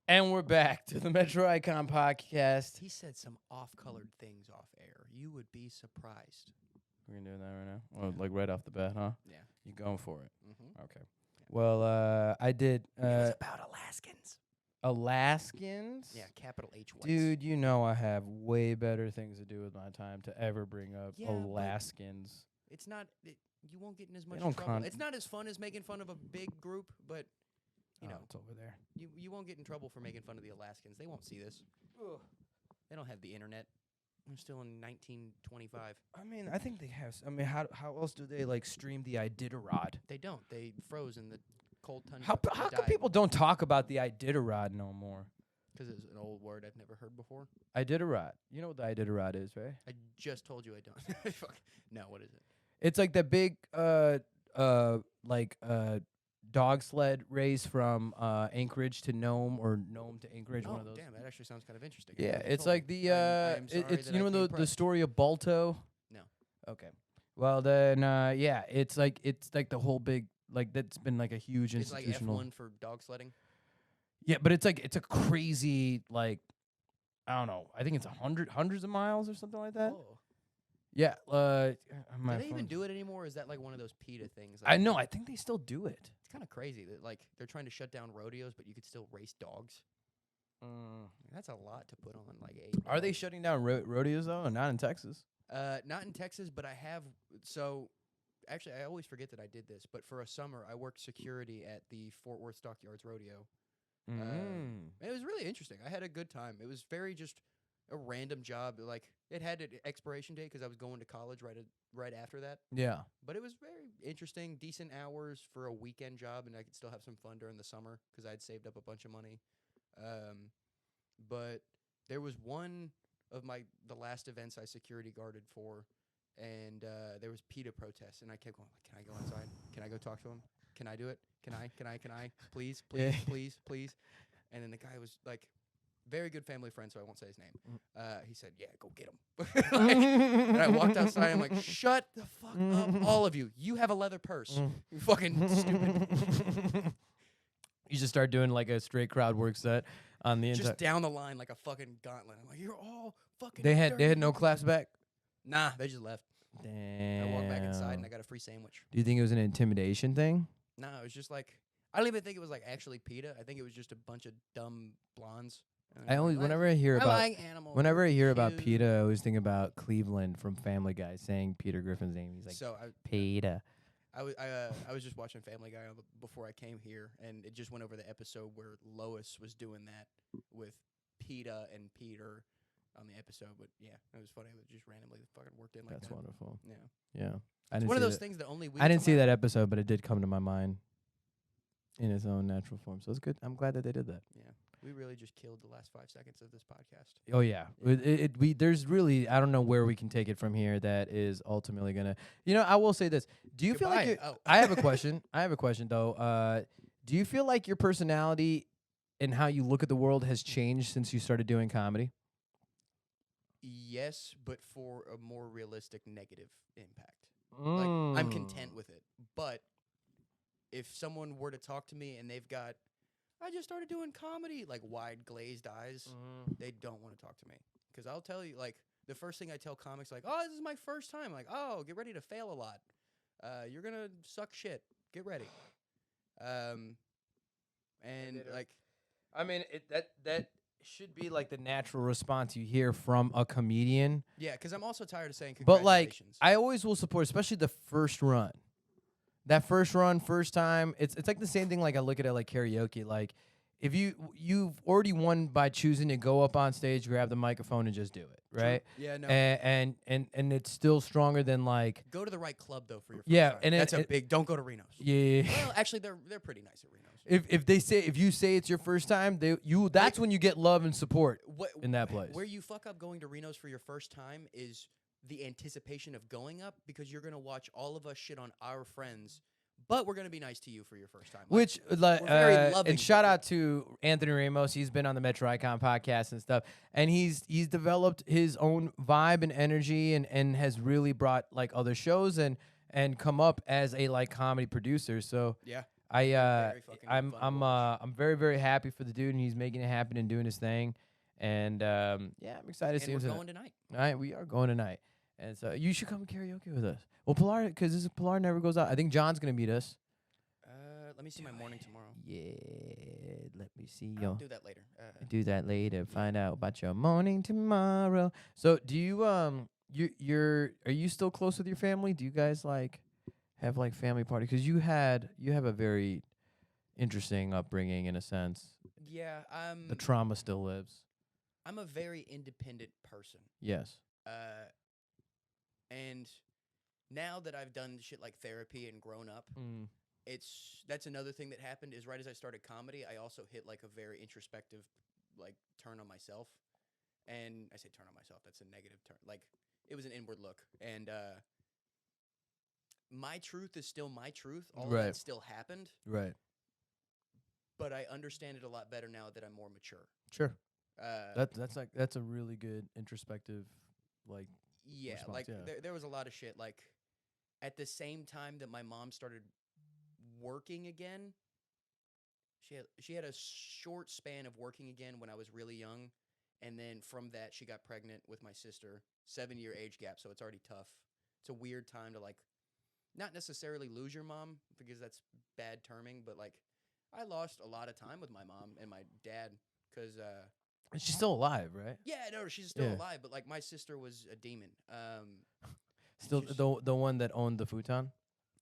Speaker 4: And we're back to the Metro Icon podcast.
Speaker 3: He said some off-colored things off air. You would be surprised.
Speaker 4: We're gonna do that right now. Well, like right off the bat, huh?
Speaker 3: Yeah.
Speaker 4: You going for it?
Speaker 3: Mm-hmm.
Speaker 4: Okay. Well, I did.
Speaker 3: It was about Alaskans.
Speaker 4: Alaskans?
Speaker 3: Yeah, capital H whites.
Speaker 4: Dude, you know I have way better things to do with my time to ever bring up
Speaker 3: Yeah, but
Speaker 4: Alaskans.
Speaker 3: It's not. You won't get in as much
Speaker 4: don't
Speaker 3: trouble. It's not as fun as making fun of a big group, but you know,
Speaker 4: it's over there.
Speaker 3: you won't get in trouble for making fun of the Alaskans. They won't see this. They don't have the internet. We're still in 1925.
Speaker 4: I mean, I think they have. I mean, how else do they like stream the Iditarod?
Speaker 3: They don't. They froze in the cold tundra.
Speaker 4: How come people don't talk about the Iditarod no more?
Speaker 3: Because it's an old word I've never heard before.
Speaker 4: Iditarod. You know what the Iditarod is, right?
Speaker 3: I just told you I don't. Fuck. No, what is it?
Speaker 4: It's like that big dog sled race from Anchorage to Nome or Nome to Anchorage. One of those.
Speaker 3: Damn, that actually sounds kind of interesting.
Speaker 4: Yeah,
Speaker 3: Never
Speaker 4: it's
Speaker 3: told
Speaker 4: like
Speaker 3: me.
Speaker 4: the
Speaker 3: I am sorry
Speaker 4: it's
Speaker 3: that
Speaker 4: you
Speaker 3: I
Speaker 4: know
Speaker 3: came
Speaker 4: the
Speaker 3: pressed.
Speaker 4: story of Balto.
Speaker 3: No.
Speaker 4: Okay. Well then, yeah, it's like the whole big like that's been like a huge
Speaker 3: It's like
Speaker 4: institutional.
Speaker 3: F1 for dog sledding.
Speaker 4: Yeah, but it's a crazy like I don't know. I think it's hundreds of miles or something like that.
Speaker 3: Oh.
Speaker 4: Yeah.
Speaker 3: Do they even do it anymore? Or is that like one of those PETA things?
Speaker 4: I know. I think they still do it.
Speaker 3: It's kind of crazy that like they're trying to shut down rodeos, but you could still race dogs. That's a lot to put on like a.
Speaker 4: Are they shutting down rodeos though? Not in Texas.
Speaker 3: Not in Texas, but I have. So, actually, I always forget that I did this. But for a summer, I worked security at the Fort Worth Stockyards Rodeo. And it was really interesting. I had a good time. It was very just a random job. Like it had an expiration date because I was going to college right after that.
Speaker 4: Yeah.
Speaker 3: But it was very interesting, decent hours for a weekend job, and I could still have some fun during the summer because I had saved up a bunch of money. But there was one of the last events I security guarded for, and there was PETA protests, and I kept going, can I go inside? Can I go talk to him? Can I do it? Can I? Please,
Speaker 4: Yeah.
Speaker 3: please. And then the guy was like, very good family friend, so I won't say his name. He said, yeah, go get him. And I walked outside, I'm like, shut the fuck up, all of you. You have a leather purse. You fucking stupid.
Speaker 4: You just start doing like a straight crowd work set on the
Speaker 3: Just
Speaker 4: entire.
Speaker 3: down the line like a fucking gauntlet. I'm like, you're all fucking
Speaker 4: They had
Speaker 3: dirty
Speaker 4: no
Speaker 3: people."
Speaker 4: claps back.
Speaker 3: Nah, they just left.
Speaker 4: Damn.
Speaker 3: I walked back inside and I got a free sandwich.
Speaker 4: Do you think it was an intimidation thing?
Speaker 3: No, it was just like, I don't even think it was like actually PETA. I think it was just a bunch of dumb blondes. And
Speaker 4: I
Speaker 3: was
Speaker 4: always
Speaker 3: like,
Speaker 4: whenever I hear
Speaker 3: I
Speaker 4: about
Speaker 3: like animals.
Speaker 4: whenever I hear about
Speaker 3: cute."
Speaker 4: PETA, I always think about Cleveland from Family Guy saying Peter Griffin's name. He's like
Speaker 3: So
Speaker 4: PETA.
Speaker 3: I was just watching Family Guy before I came here, and it just went over the episode where Lois was doing that with PETA and Peter on the episode. But yeah, it was funny that it just randomly fucking worked in like
Speaker 4: That's
Speaker 3: that.
Speaker 4: wonderful.
Speaker 3: Yeah,
Speaker 4: Yeah. I
Speaker 3: it's
Speaker 4: didn't
Speaker 3: one of
Speaker 4: see
Speaker 3: those
Speaker 4: that.
Speaker 3: things that only we.
Speaker 4: I didn't
Speaker 3: come
Speaker 4: see
Speaker 3: out-
Speaker 4: that episode, but it did come to my mind in its own natural form. So it's good. I'm glad that they did that.
Speaker 3: Yeah, we really just killed the last 5 seconds of this podcast.
Speaker 4: Oh yeah, there's really I don't know where we can take it from here. That is ultimately gonna. I will say this. Do you feel like?
Speaker 3: Goodbye. Oh.
Speaker 4: I have a question. I have a question though. Do you feel like your personality and how you look at the world has changed since you started doing comedy?
Speaker 3: Yes, but for a more realistic negative impact. Like I'm content with it. But if someone were to talk to me and they've got, I just started doing comedy, like wide glazed eyes, they don't want to talk to me. Because I'll tell you, like, the first thing I tell comics, like, oh, this is my first time. Like, oh, get ready to fail a lot. You're going to suck shit. Get ready. And, like,
Speaker 4: I mean, that should be like the natural response you hear from a comedian.
Speaker 3: Yeah, because I'm also tired of saying
Speaker 4: But like,
Speaker 3: congratulations.
Speaker 4: I always will support, especially the first run. That first run, first time, it's like the same thing. Like I look at it like karaoke. Like if you've already won by choosing to go up on stage, grab the microphone, and just do it, right?
Speaker 3: Yeah, no.
Speaker 4: And it's still stronger than like
Speaker 3: Go to the right club though for your first
Speaker 4: Yeah,
Speaker 3: time.
Speaker 4: and
Speaker 3: that's
Speaker 4: it-
Speaker 3: a big. Don't go to Reno's.
Speaker 4: yeah.
Speaker 3: Well, actually, they're pretty nice at Reno's.
Speaker 4: If you say it's your first time, that's when you get love and support
Speaker 3: What
Speaker 4: in that place.
Speaker 3: Where you fuck up going to Reno's for your first time is the anticipation of going up because you're gonna watch all of us shit on our friends, but we're gonna be nice to you for your first time. Like,
Speaker 4: Which, like,
Speaker 3: we're very loving,
Speaker 4: and shout
Speaker 3: but
Speaker 4: out to Anthony Ramos. He's been on the Metro Icon podcast and stuff, and he's developed his own vibe and energy, and has really brought like other shows and come up as a like comedy producer. So
Speaker 3: yeah,
Speaker 4: I'm
Speaker 3: fucking fun to watch.
Speaker 4: I'm very very happy for the dude, and he's making it happen and doing his thing, and yeah, I'm excited to see
Speaker 3: and
Speaker 4: him
Speaker 3: we're
Speaker 4: tonight.
Speaker 3: going tonight.
Speaker 4: All right, we are going tonight, and so you should come karaoke with us. Well, Pilar, because Pilar never goes out. I think John's gonna meet us.
Speaker 3: Let me see my morning tomorrow.
Speaker 4: Yeah, let me see
Speaker 3: I'll
Speaker 4: yo.
Speaker 3: do that later.
Speaker 4: Do that later. Find out about your morning tomorrow. So, do you are you still close with your family? Do you guys like have like family party? Because you have a very interesting upbringing in a sense.
Speaker 3: Yeah,
Speaker 4: The trauma still lives.
Speaker 3: I'm a very independent person.
Speaker 4: Yes.
Speaker 3: And now that I've done shit like therapy and grown up, that's another thing that happened is right as I started comedy, I also hit like a very introspective like turn on myself. And I say turn on myself, that's a negative turn. Like it was an inward look. And my truth is still my truth. All of
Speaker 4: Right.
Speaker 3: that still happened,
Speaker 4: Right.
Speaker 3: but I understand it a lot better now that I'm more mature.
Speaker 4: Sure.
Speaker 3: Uh,
Speaker 4: That's a really good introspective like.
Speaker 3: Yeah,
Speaker 4: response,
Speaker 3: like
Speaker 4: yeah.
Speaker 3: there was a lot of shit. Like at the same time that my mom started working again, she had a short span of working again when I was really young, and then from that she got pregnant with my sister. 7-year age gap, so it's already tough. It's a weird time to like, not necessarily lose your mom because that's bad terming, but like I lost a lot of time with my mom and my dad because.
Speaker 4: And she's still alive, right?
Speaker 3: Yeah, no, she's still
Speaker 4: Yeah.
Speaker 3: alive, but like my sister was a demon.
Speaker 4: Still
Speaker 3: Just-
Speaker 4: the one that owned the futon.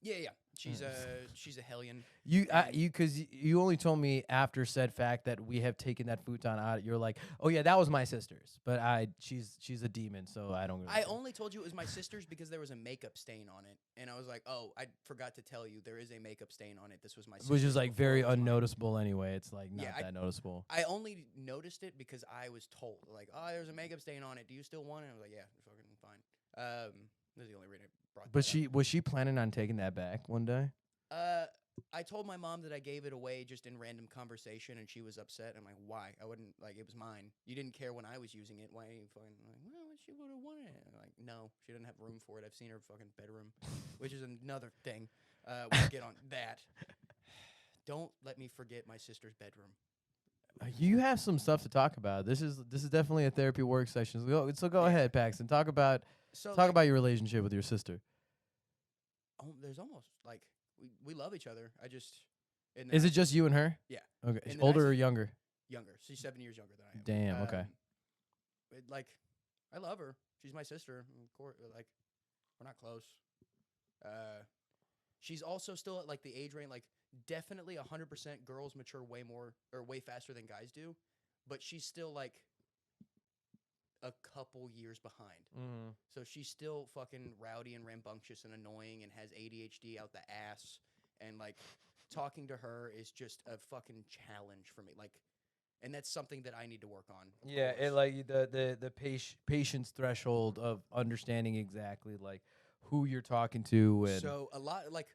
Speaker 3: Yeah. She's a hellion.
Speaker 4: Because you only told me after said fact that we have taken that futon out. You're like, oh yeah, that was my sister's, but she's a demon, so I don't. Really
Speaker 3: I
Speaker 4: care.
Speaker 3: only told you it was my sister's because there was a makeup stain on it, and I was like, oh, I forgot to tell you there is a makeup stain on it. This was my sister's.
Speaker 4: Which is like
Speaker 3: before
Speaker 4: very
Speaker 3: it was mine.
Speaker 4: unnoticeable anyway. It's like not
Speaker 3: Yeah,
Speaker 4: that noticeable.
Speaker 3: I only noticed it because I was told, like, oh, there's a makeup stain on it. Do you still want it? I was like, yeah, fucking fine. That's the only reason I brought that
Speaker 4: But was she planning on taking that back one day?
Speaker 3: up. I told my mom that I gave it away just in random conversation, and she was upset. I'm like, why? I wouldn't, like, it was mine. You didn't care when I was using it. Why are you fucking, like, well, she would have wanted it. I'm like, no, she didn't have room for it. I've seen her fucking bedroom, which is another thing. We'll get on that. Don't let me forget my sister's bedroom.
Speaker 4: You have some stuff to talk about. This is definitely a therapy work session. So go ahead, Paxton. Talk about your relationship with your sister.
Speaker 3: There's almost, like, we love each other. I just...
Speaker 4: Is it just you and her?
Speaker 3: Yeah.
Speaker 4: Okay.
Speaker 3: In the
Speaker 4: Older or
Speaker 3: nicest-
Speaker 4: younger?
Speaker 3: Younger. She's 7 years younger than I am.
Speaker 4: Damn, okay.
Speaker 3: But, like, I love her. She's my sister. Of course, like, we're not close. She's also still at, like, the age range, like, definitely 100% girls mature way more, or way faster than guys do. But she's still, like, a couple years behind.
Speaker 4: Mm-hmm.
Speaker 3: So she's still fucking rowdy and rambunctious and annoying and has ADHD out the ass. And, like, talking to her is just a fucking challenge for me. Like, and that's something that I need to work on. of
Speaker 4: Yeah,
Speaker 3: course.
Speaker 4: it like the patience threshold of understanding exactly like who you're talking to and
Speaker 3: So a lot, like,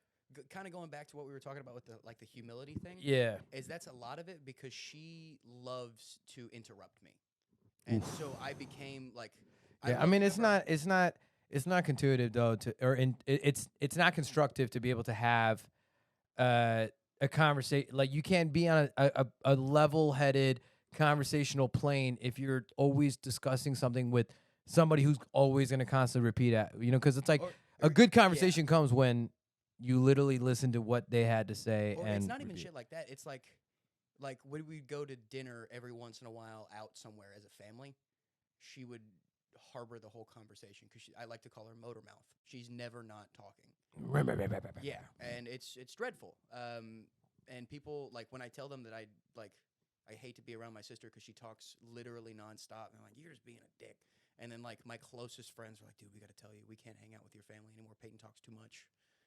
Speaker 3: kind of going back to what we were talking about with the like the humility thing.
Speaker 4: yeah.
Speaker 3: Is that's a lot of it because she loves to interrupt me, and so I became like.
Speaker 4: Yeah, I mean it's not intuitive though it's not constructive to be able to have a conversation like you can't be on a level-headed conversational plane if you're always discussing something with somebody who's always going to constantly repeat it, because it's like a good conversation comes when you literally listen to what they had to say
Speaker 3: Or
Speaker 4: and
Speaker 3: it's not even
Speaker 4: repeat.
Speaker 3: shit like that. It's like like when we'd go to dinner every once in a while out somewhere as a family, she would harbor the whole conversation because I like to call her motor mouth. She's never not talking. Yeah, and it's dreadful. And people like when I tell them that I hate to be around my sister because she talks literally nonstop. And I'm like, you're just being a dick. And then like my closest friends are like, dude, we got to tell you, we can't hang out with your family anymore. Peyton talks too much.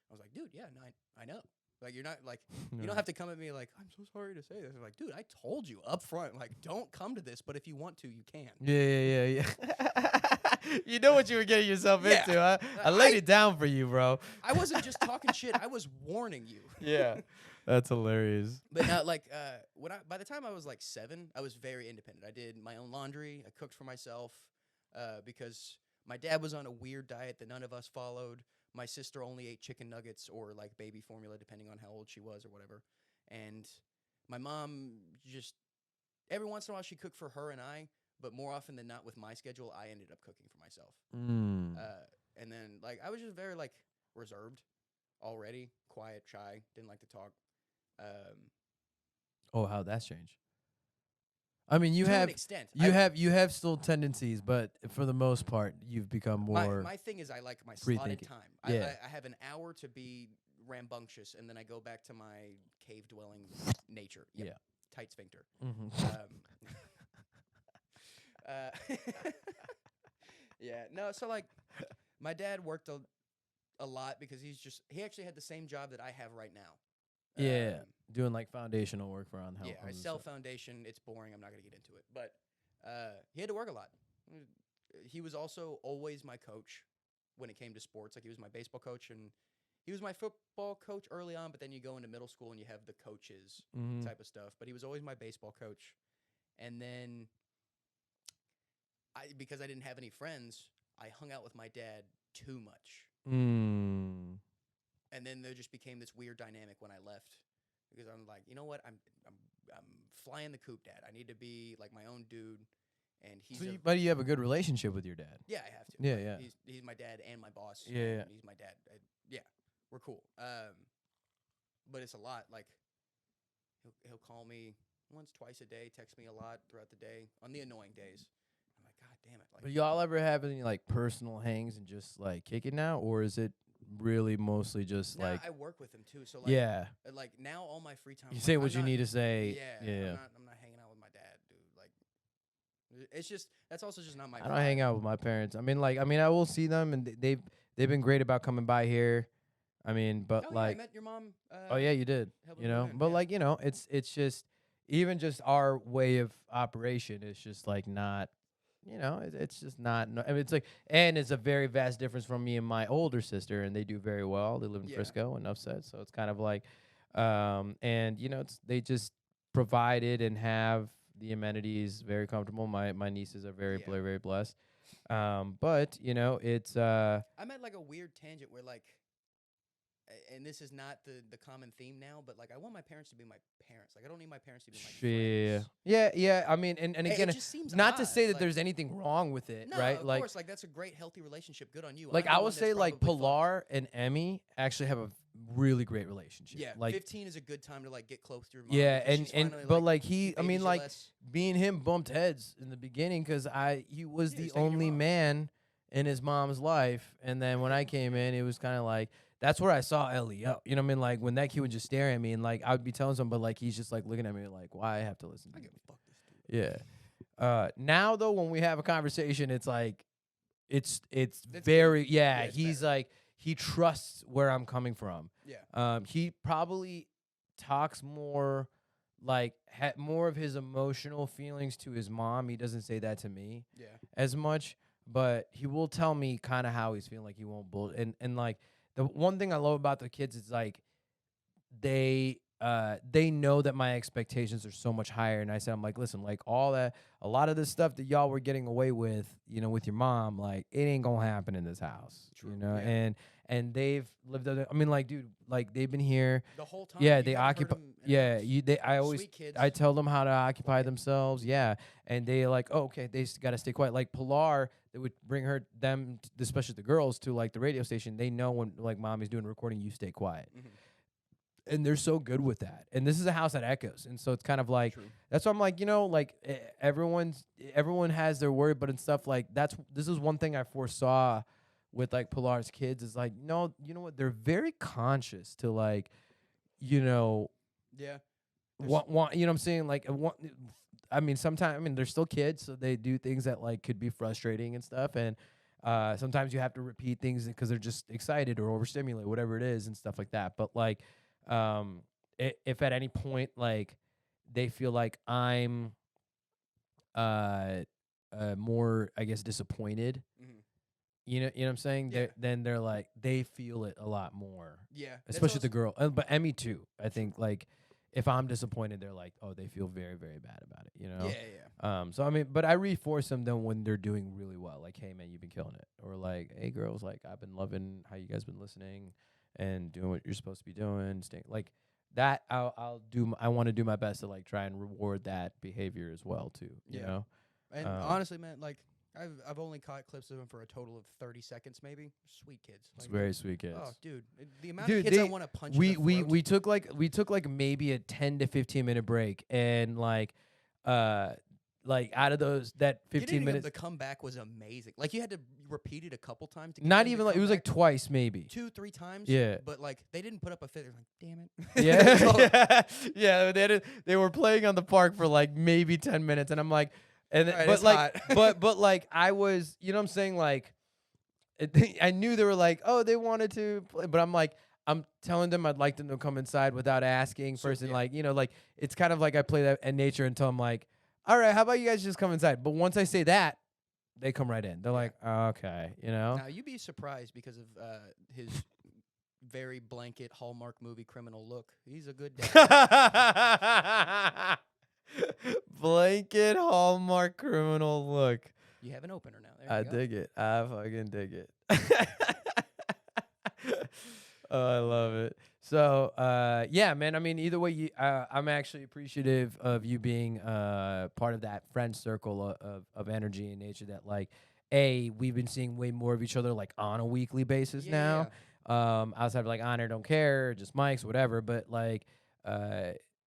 Speaker 3: I was like, dude, yeah, no, I know. Like you're not like you don't have to come at me like I'm so sorry to say this. I'm like, dude, I told you up front, like don't come to this, but if you want to, you can.
Speaker 4: Yeah. You know what you were getting yourself
Speaker 3: Yeah.
Speaker 4: into, huh? I laid it down for you, bro.
Speaker 3: I wasn't just talking shit. I was warning you.
Speaker 4: Yeah, that's hilarious.
Speaker 3: But not like by the time I was like 7, I was very independent. I did my own laundry. I cooked for myself because my dad was on a weird diet that none of us followed. My sister only ate chicken nuggets or like baby formula, depending on how old she was or whatever. And my mom just every once in a while she cooked for her and I, but more often than not with my schedule, I ended up cooking for myself. And then like I was just very like reserved already, quiet, shy, didn't like to talk.
Speaker 4: Oh, how that's changed. I mean, you
Speaker 3: to
Speaker 4: have
Speaker 3: an extent.
Speaker 4: you have still tendencies, but for the most part, you've become more.
Speaker 3: My thing is I like my
Speaker 4: free
Speaker 3: slotted
Speaker 4: thinking.
Speaker 3: time.
Speaker 4: Yeah.
Speaker 3: I have an hour to be rambunctious, and then I go back to my cave dwelling nature. Yep.
Speaker 4: Yeah.
Speaker 3: Tight sphincter. Yeah. No. So like, my dad worked a lot because he actually had the same job that I have right now.
Speaker 4: Yeah, doing like foundational work around health.
Speaker 3: Yeah, I sell foundation. It's boring. I'm not going to get into it. But he had to work a lot. He was also always my coach when it came to sports. Like he was my baseball coach and he was my football coach early on, but then you go into middle school and you have the coaches type of stuff. But he was always my baseball coach. And then because I didn't have any friends, I hung out with my dad too much. And then there just became this weird dynamic when I left because I'm like, you know what? I'm flying the coop, Dad. I need to be like my own dude. And
Speaker 4: But you have a good relationship with your dad.
Speaker 3: Yeah, I have to.
Speaker 4: Yeah,
Speaker 3: Like,
Speaker 4: yeah.
Speaker 3: He's my dad and my boss.
Speaker 4: Yeah,
Speaker 3: and
Speaker 4: yeah.
Speaker 3: He's my dad. Yeah, we're cool. But it's a lot. Like he'll call me once, twice a day, text me a lot throughout the day on the annoying days. I'm like, God damn it! Like,
Speaker 4: But y'all ever have any like personal hangs and just like kick it now, or is it really mostly just
Speaker 3: now
Speaker 4: like
Speaker 3: I work with him too. So like,
Speaker 4: yeah?
Speaker 3: like now all my free time.
Speaker 4: You
Speaker 3: like,
Speaker 4: say
Speaker 3: I'm
Speaker 4: what you
Speaker 3: not-
Speaker 4: need to say.
Speaker 3: Yeah,
Speaker 4: Yeah.
Speaker 3: I'm not hanging out with my dad, dude. Like, it's just that's also just not my.
Speaker 4: I don't hang out with my parents. I mean, I will see them, and they've been great about coming by here. I mean, but
Speaker 3: Oh,
Speaker 4: like,
Speaker 3: yeah, I met your mom.
Speaker 4: oh yeah, you did.
Speaker 3: helping
Speaker 4: You
Speaker 3: move
Speaker 4: know,
Speaker 3: in,
Speaker 4: but
Speaker 3: yeah.
Speaker 4: like it's just even just our way of operation is just like not. It's just not. No, I mean, it's like, and it's a very vast difference from me and my older sister, and they do very well. They live in
Speaker 3: Yeah.
Speaker 4: Frisco, enough said. So it's kind of like, and they just provided and have the amenities very comfortable. My nieces are very
Speaker 3: Yeah.
Speaker 4: very blessed. But it's
Speaker 3: I'm at like a weird tangent where like, and this is not the common theme now, but like I want my parents to be my parents. Like I don't need my parents to be my friends.
Speaker 4: yeah. I mean, and
Speaker 3: It
Speaker 4: again,
Speaker 3: just seems
Speaker 4: not to
Speaker 3: odd,
Speaker 4: say that
Speaker 3: like-
Speaker 4: there's anything wrong with it,
Speaker 3: No,
Speaker 4: right?
Speaker 3: of
Speaker 4: like,
Speaker 3: course, like that's a great healthy relationship. Good on you.
Speaker 4: like
Speaker 3: I'm the
Speaker 4: I
Speaker 3: one
Speaker 4: will
Speaker 3: that's
Speaker 4: say, like
Speaker 3: probably fucked.
Speaker 4: Pilar and Emmy actually have a really great relationship.
Speaker 3: Yeah,
Speaker 4: like
Speaker 3: 15 is a good time to like get close to your mom.
Speaker 4: yeah,
Speaker 3: because
Speaker 4: and
Speaker 3: she's
Speaker 4: and
Speaker 3: finally,
Speaker 4: but
Speaker 3: like,
Speaker 4: like
Speaker 3: she
Speaker 4: I mean,
Speaker 3: babies you
Speaker 4: like
Speaker 3: less.
Speaker 4: me and him bumped heads in the beginning because he was
Speaker 3: Yeah,
Speaker 4: the
Speaker 3: he's taking your
Speaker 4: only
Speaker 3: mom.
Speaker 4: man in his mom's life, and then when I came in, it was kind of like that's where I saw Ellie up. You know what I mean? Like when that kid would just stare at me, and like I would be telling something, but like he's just like looking at me like, why I have to listen to
Speaker 3: I
Speaker 4: you?
Speaker 3: give a fuck this dude.
Speaker 4: Yeah. Now though, when we have a conversation, it's like, it's
Speaker 3: It's
Speaker 4: very
Speaker 3: good.
Speaker 4: yeah.
Speaker 3: Yeah, it's
Speaker 4: He's
Speaker 3: better.
Speaker 4: like he trusts where I'm coming from.
Speaker 3: Yeah.
Speaker 4: He probably talks more, like more of his emotional feelings to his mom. He doesn't say that to me
Speaker 3: Yeah.
Speaker 4: as much, but he will tell me kind of how he's feeling. Like he won't bull. And like the one thing I love about the kids is like they know that my expectations are so much higher. And I said, I'm like, listen, like a lot of this stuff that y'all were getting away with, with your mom, like it ain't gonna happen in this house,
Speaker 3: True,
Speaker 4: yeah. And they've lived. I mean, like, dude, like they've been here.
Speaker 3: The whole time.
Speaker 4: Yeah,
Speaker 3: you
Speaker 4: they
Speaker 3: haven't heard
Speaker 4: occupy.
Speaker 3: 'em in a
Speaker 4: Yeah,
Speaker 3: house.
Speaker 4: I always.
Speaker 3: Sweet kids.
Speaker 4: I tell them how to occupy themselves. Yeah, and they like, oh, okay, they got to stay quiet. Like Pilar, they would bring them, especially the girls, to like the radio station. They know when like mommy's doing a recording, you stay quiet.
Speaker 3: Mhm.
Speaker 4: and they're so good with that. And this is a house that echoes, and so it's kind of like
Speaker 3: True.
Speaker 4: that's why I'm like, like everyone has their word, but in stuff like this is one thing I foresaw with like Pilar's kids is like, no, you know what? They're very conscious to like,
Speaker 3: Yeah.
Speaker 4: want you know what I'm saying? Like, sometimes they're still kids, so they do things that like could be frustrating and stuff, and sometimes you have to repeat things because they're just excited or overstimulated, whatever it is, and stuff like that. But like, if at any point like they feel like I'm more, I guess, disappointed,
Speaker 3: Mhm.
Speaker 4: you know what I'm saying?
Speaker 3: Yeah.
Speaker 4: Then they're like they feel it a lot more,
Speaker 3: Yeah. That's
Speaker 4: especially the
Speaker 3: also-
Speaker 4: girl, but Emmy too. I think like if I'm disappointed, they're like, oh, they feel very, very bad about it,
Speaker 3: Yeah.
Speaker 4: So but I reinforce them then when they're doing really well, like, hey man, you've been killing it, or like, hey girls, like I've been loving how you guys been listening and doing what you're supposed to be doing, staying like that. I want to do my best to like try and reward that behavior as well too, you
Speaker 3: Yeah.
Speaker 4: know.
Speaker 3: And honestly, man, like I've only caught clips of them for a total of 30 seconds, maybe. Sweet kids.
Speaker 4: It's
Speaker 3: Like,
Speaker 4: very sweet kids.
Speaker 3: oh, dude, the amount
Speaker 4: Dude,
Speaker 3: of kids I
Speaker 4: they-
Speaker 3: want to punch.
Speaker 4: we
Speaker 3: in the throat.
Speaker 4: we took like maybe a 10 to 15 minute break, and like out of those that 15
Speaker 3: Getting them
Speaker 4: minutes,
Speaker 3: to come back was amazing. Like you had to repeat it a couple times. To get
Speaker 4: not
Speaker 3: them to
Speaker 4: even like it
Speaker 3: come
Speaker 4: was like
Speaker 3: back.
Speaker 4: twice maybe.
Speaker 3: 2-3 times.
Speaker 4: Yeah.
Speaker 3: But like they didn't put up a fit. They're like, damn it.
Speaker 4: Yeah, yeah. They were playing on the park for like maybe 10 minutes, and I'm like, and then,
Speaker 3: Alright,
Speaker 4: but
Speaker 3: it's
Speaker 4: like,
Speaker 3: hot.
Speaker 4: but like I was, you know what I'm saying, like, I knew they were like, oh, they wanted to play, but I'm like, I'm telling them I'd like them to come inside without asking
Speaker 3: So,
Speaker 4: first, and
Speaker 3: yeah.
Speaker 4: like, like it's kind of like I play that in nature until I'm like, all right, how about you guys just come inside? But once I say that, they come right in. They're
Speaker 3: Yeah.
Speaker 4: like, okay,
Speaker 3: Now you'd be surprised because of his very blanket Hallmark movie criminal look. He's a good dad.
Speaker 4: Blanket Hallmark criminal look.
Speaker 3: You have an opener now. There
Speaker 4: I
Speaker 3: you go.
Speaker 4: dig it. I fucking dig it. Oh, I love it. So, yeah, man. I mean, either way, I'm actually appreciative of you being part of that friend circle of energy and nature. That like, we've been seeing way more of each other like on a weekly basis now. Outside of like Honor Don't Care, just mics, whatever. But like,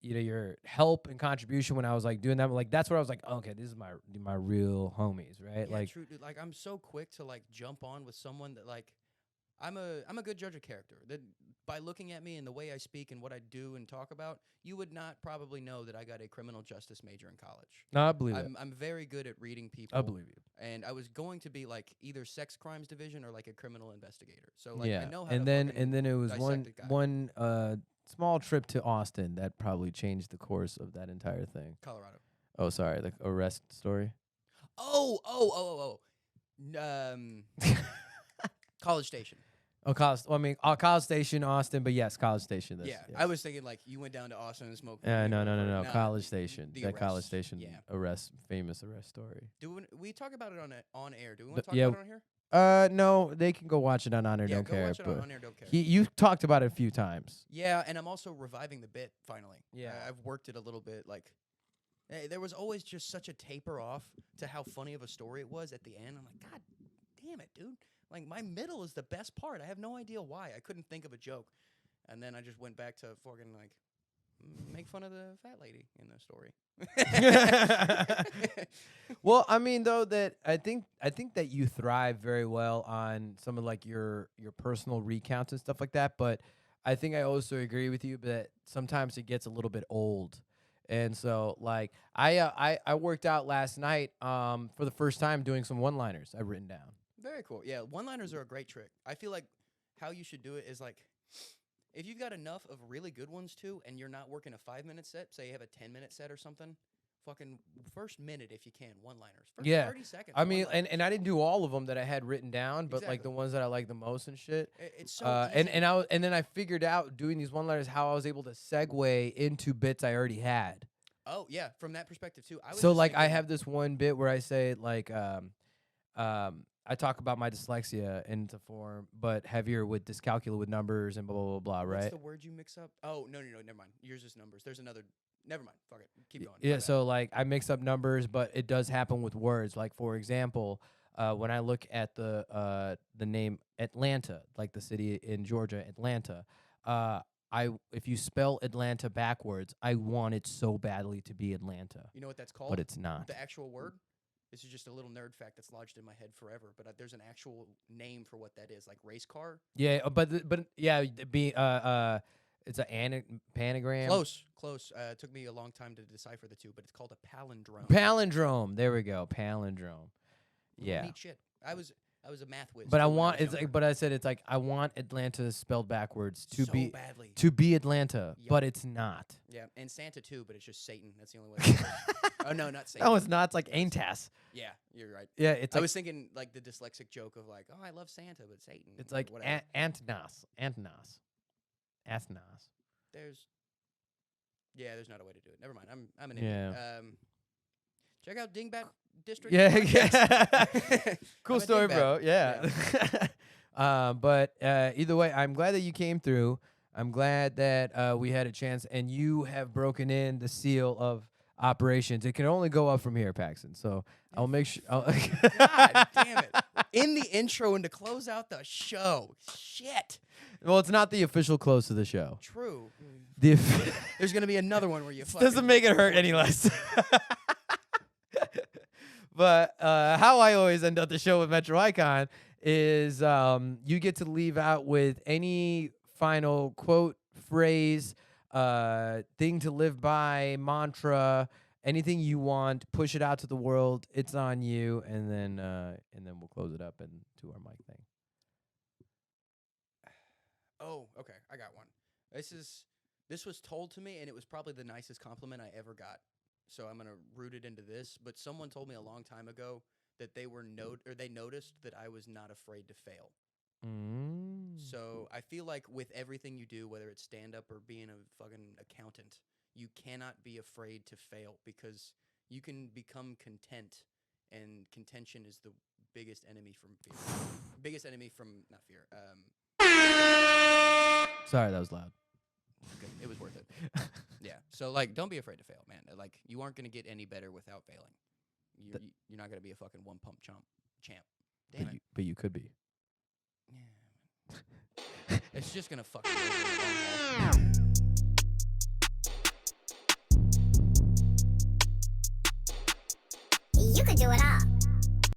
Speaker 4: your help and contribution when I was like doing that, like that's where I was like, okay, this is my real homies, right?
Speaker 3: Yeah,
Speaker 4: like,
Speaker 3: true, dude. Like I'm so quick to like jump on with someone that like I'm a good judge of character. That by looking at me and the way I speak and what I do and talk about, you would not probably know that I got a criminal justice major in college.
Speaker 4: no, I believe it.
Speaker 3: I'm very good at reading people.
Speaker 4: I believe you.
Speaker 3: And I was going to be like either sex crimes division or like a criminal investigator. So like
Speaker 4: Yeah,
Speaker 3: I know how
Speaker 4: and
Speaker 3: to
Speaker 4: then
Speaker 3: fucking
Speaker 4: it was
Speaker 3: dissect a guy.
Speaker 4: one small trip to Austin that probably changed the course of that entire thing.
Speaker 3: Colorado.
Speaker 4: Oh, sorry, the arrest story.
Speaker 3: Oh. College Station.
Speaker 4: Oh, College Station, Austin, but yes, College Station.
Speaker 3: Yeah,
Speaker 4: yes.
Speaker 3: I was thinking like you went down to Austin and smoked.
Speaker 4: No,
Speaker 3: weed
Speaker 4: no,
Speaker 3: or
Speaker 4: no,
Speaker 3: whatever.
Speaker 4: no.
Speaker 3: Nah,
Speaker 4: College Station.
Speaker 3: the
Speaker 4: That College
Speaker 3: arrest.
Speaker 4: Station
Speaker 3: Yeah.
Speaker 4: famous arrest story.
Speaker 3: Do we talk about it on air? Do we want to talk
Speaker 4: yeah,
Speaker 3: about it on here?
Speaker 4: No, they can go watch it on Honor
Speaker 3: Yeah,
Speaker 4: Don't
Speaker 3: go
Speaker 4: Care.
Speaker 3: watch it
Speaker 4: but
Speaker 3: on air. Don't care.
Speaker 4: you talked about it a few times.
Speaker 3: Yeah, and I'm also reviving the bit finally.
Speaker 4: Yeah.
Speaker 3: I've worked it a little bit. Like, there was always just such a taper off to how funny of a story it was at the end. I'm like, God damn it, dude! Like my middle is the best part. I have no idea why. I couldn't think of a joke, and then I just went back to fucking like make fun of the fat lady in the story.
Speaker 4: Well, I mean, though, that I think that you thrive very well on some of like your personal recounts and stuff like that. But I think I also agree with you that sometimes it gets a little bit old. And so, like, I worked out last night for the first time doing some one-liners I've written down.
Speaker 3: Very cool. Yeah, one-liners are a great trick. I feel like how you should do it is like if you've got enough of really good ones too, and you're not working a 5-minute set, say you have a 10-minute set or something, fucking first minute if you can, one-liners. First
Speaker 4: Yeah.
Speaker 3: 30 seconds.
Speaker 4: I mean,
Speaker 3: one-liners.
Speaker 4: and I didn't do all of them that I had written down, but like the
Speaker 3: Exactly.
Speaker 4: ones that I like the most and shit.
Speaker 3: It's so
Speaker 4: And
Speaker 3: easy.
Speaker 4: and then I figured out doing these one-liners how I was able to segue into bits I already had.
Speaker 3: Oh yeah, from that perspective too. I was
Speaker 4: So
Speaker 3: just
Speaker 4: like I
Speaker 3: thinking-
Speaker 4: have this one bit where I say like I talk about my dyslexia into form, but heavier with dyscalculia with numbers and blah blah blah blah.
Speaker 3: What's
Speaker 4: Right?
Speaker 3: the word you mix up? Oh no, never mind. Yours is numbers. There's another. Never mind. Fuck it. Keep going. My
Speaker 4: Yeah.
Speaker 3: bad.
Speaker 4: So like I mix up numbers, but it does happen with words. Like for example, when I look at the name Atlanta, like the city in Georgia, Atlanta, if you spell Atlanta backwards, I want it so badly to be Atlanta,
Speaker 3: You know what that's called?
Speaker 4: but it's not.
Speaker 3: The actual word? This is just a little nerd fact that's lodged in my head forever, but there's an actual name for what that is, like race car.
Speaker 4: Yeah, but yeah, it's a panagram.
Speaker 3: Close. It took me a long time to decipher the two, but it's called a palindrome.
Speaker 4: Palindrome. There we go. Palindrome. Yeah.
Speaker 3: Neat shit. I was a math whiz.
Speaker 4: But I
Speaker 3: too when
Speaker 4: want
Speaker 3: was
Speaker 4: it's like,
Speaker 3: younger.
Speaker 4: but I said it's like I want Atlanta spelled backwards to
Speaker 3: so
Speaker 4: be
Speaker 3: badly.
Speaker 4: Atlanta,
Speaker 3: Yep.
Speaker 4: but it's not.
Speaker 3: Yeah, and Santa too, but it's just Satan. That's the only way. Oh no, not Satan.
Speaker 4: No, it's not. It's like Aintas.
Speaker 3: Yeah, you're right.
Speaker 4: Yeah, it's
Speaker 3: I
Speaker 4: like
Speaker 3: was thinking like the dyslexic joke of like, oh, I love Santa, but Satan.
Speaker 4: it's like
Speaker 3: whatever.
Speaker 4: Antanas.
Speaker 3: There's not a way to do it. Never mind. I'm an
Speaker 4: Yeah.
Speaker 3: idiot. Check out Dingbat District.
Speaker 4: Yeah,
Speaker 3: podcast.
Speaker 4: yeah. Cool
Speaker 3: I'm a
Speaker 4: story,
Speaker 3: dingbat.
Speaker 4: bro. Yeah. But either way, I'm glad that you came through. I'm glad that we had a chance, and you have broken in the seal of operations. It can only go up from here, Paxton. So I'll make sure.
Speaker 3: God damn it! In the intro and to close out the show. Shit.
Speaker 4: Well, it's not the official close to the show.
Speaker 3: True.
Speaker 4: The
Speaker 3: There's gonna be another one where you fucking
Speaker 4: doesn't make it hurt any less. But how I always end up the show with Metro Icon is you get to leave out with any final quote, phrase, thing to live by, mantra, anything you want. Push it out to the world. It's on you, and then we'll close it up and do our mic thing.
Speaker 3: Oh, okay. I got one. This was told to me, and it was probably the nicest compliment I ever got. So I'm gonna root it into this. But someone told me a long time ago that they noticed that I was not afraid to fail. So I feel like with everything you do, whether it's stand up or being a fucking accountant, you cannot be afraid to fail because you can become content, and contention is the biggest enemy from fear. Biggest enemy from not fear.
Speaker 4: Sorry, that was loud.
Speaker 3: Good. It was worth it. Yeah. So like, don't be afraid to fail, man. Like, you aren't gonna get any better without failing. You're not gonna be a fucking one pump champ. Damn it.
Speaker 4: But you could be.
Speaker 3: Yeah. It's just gonna fuck you over in the long haul.
Speaker 2: You could do it all.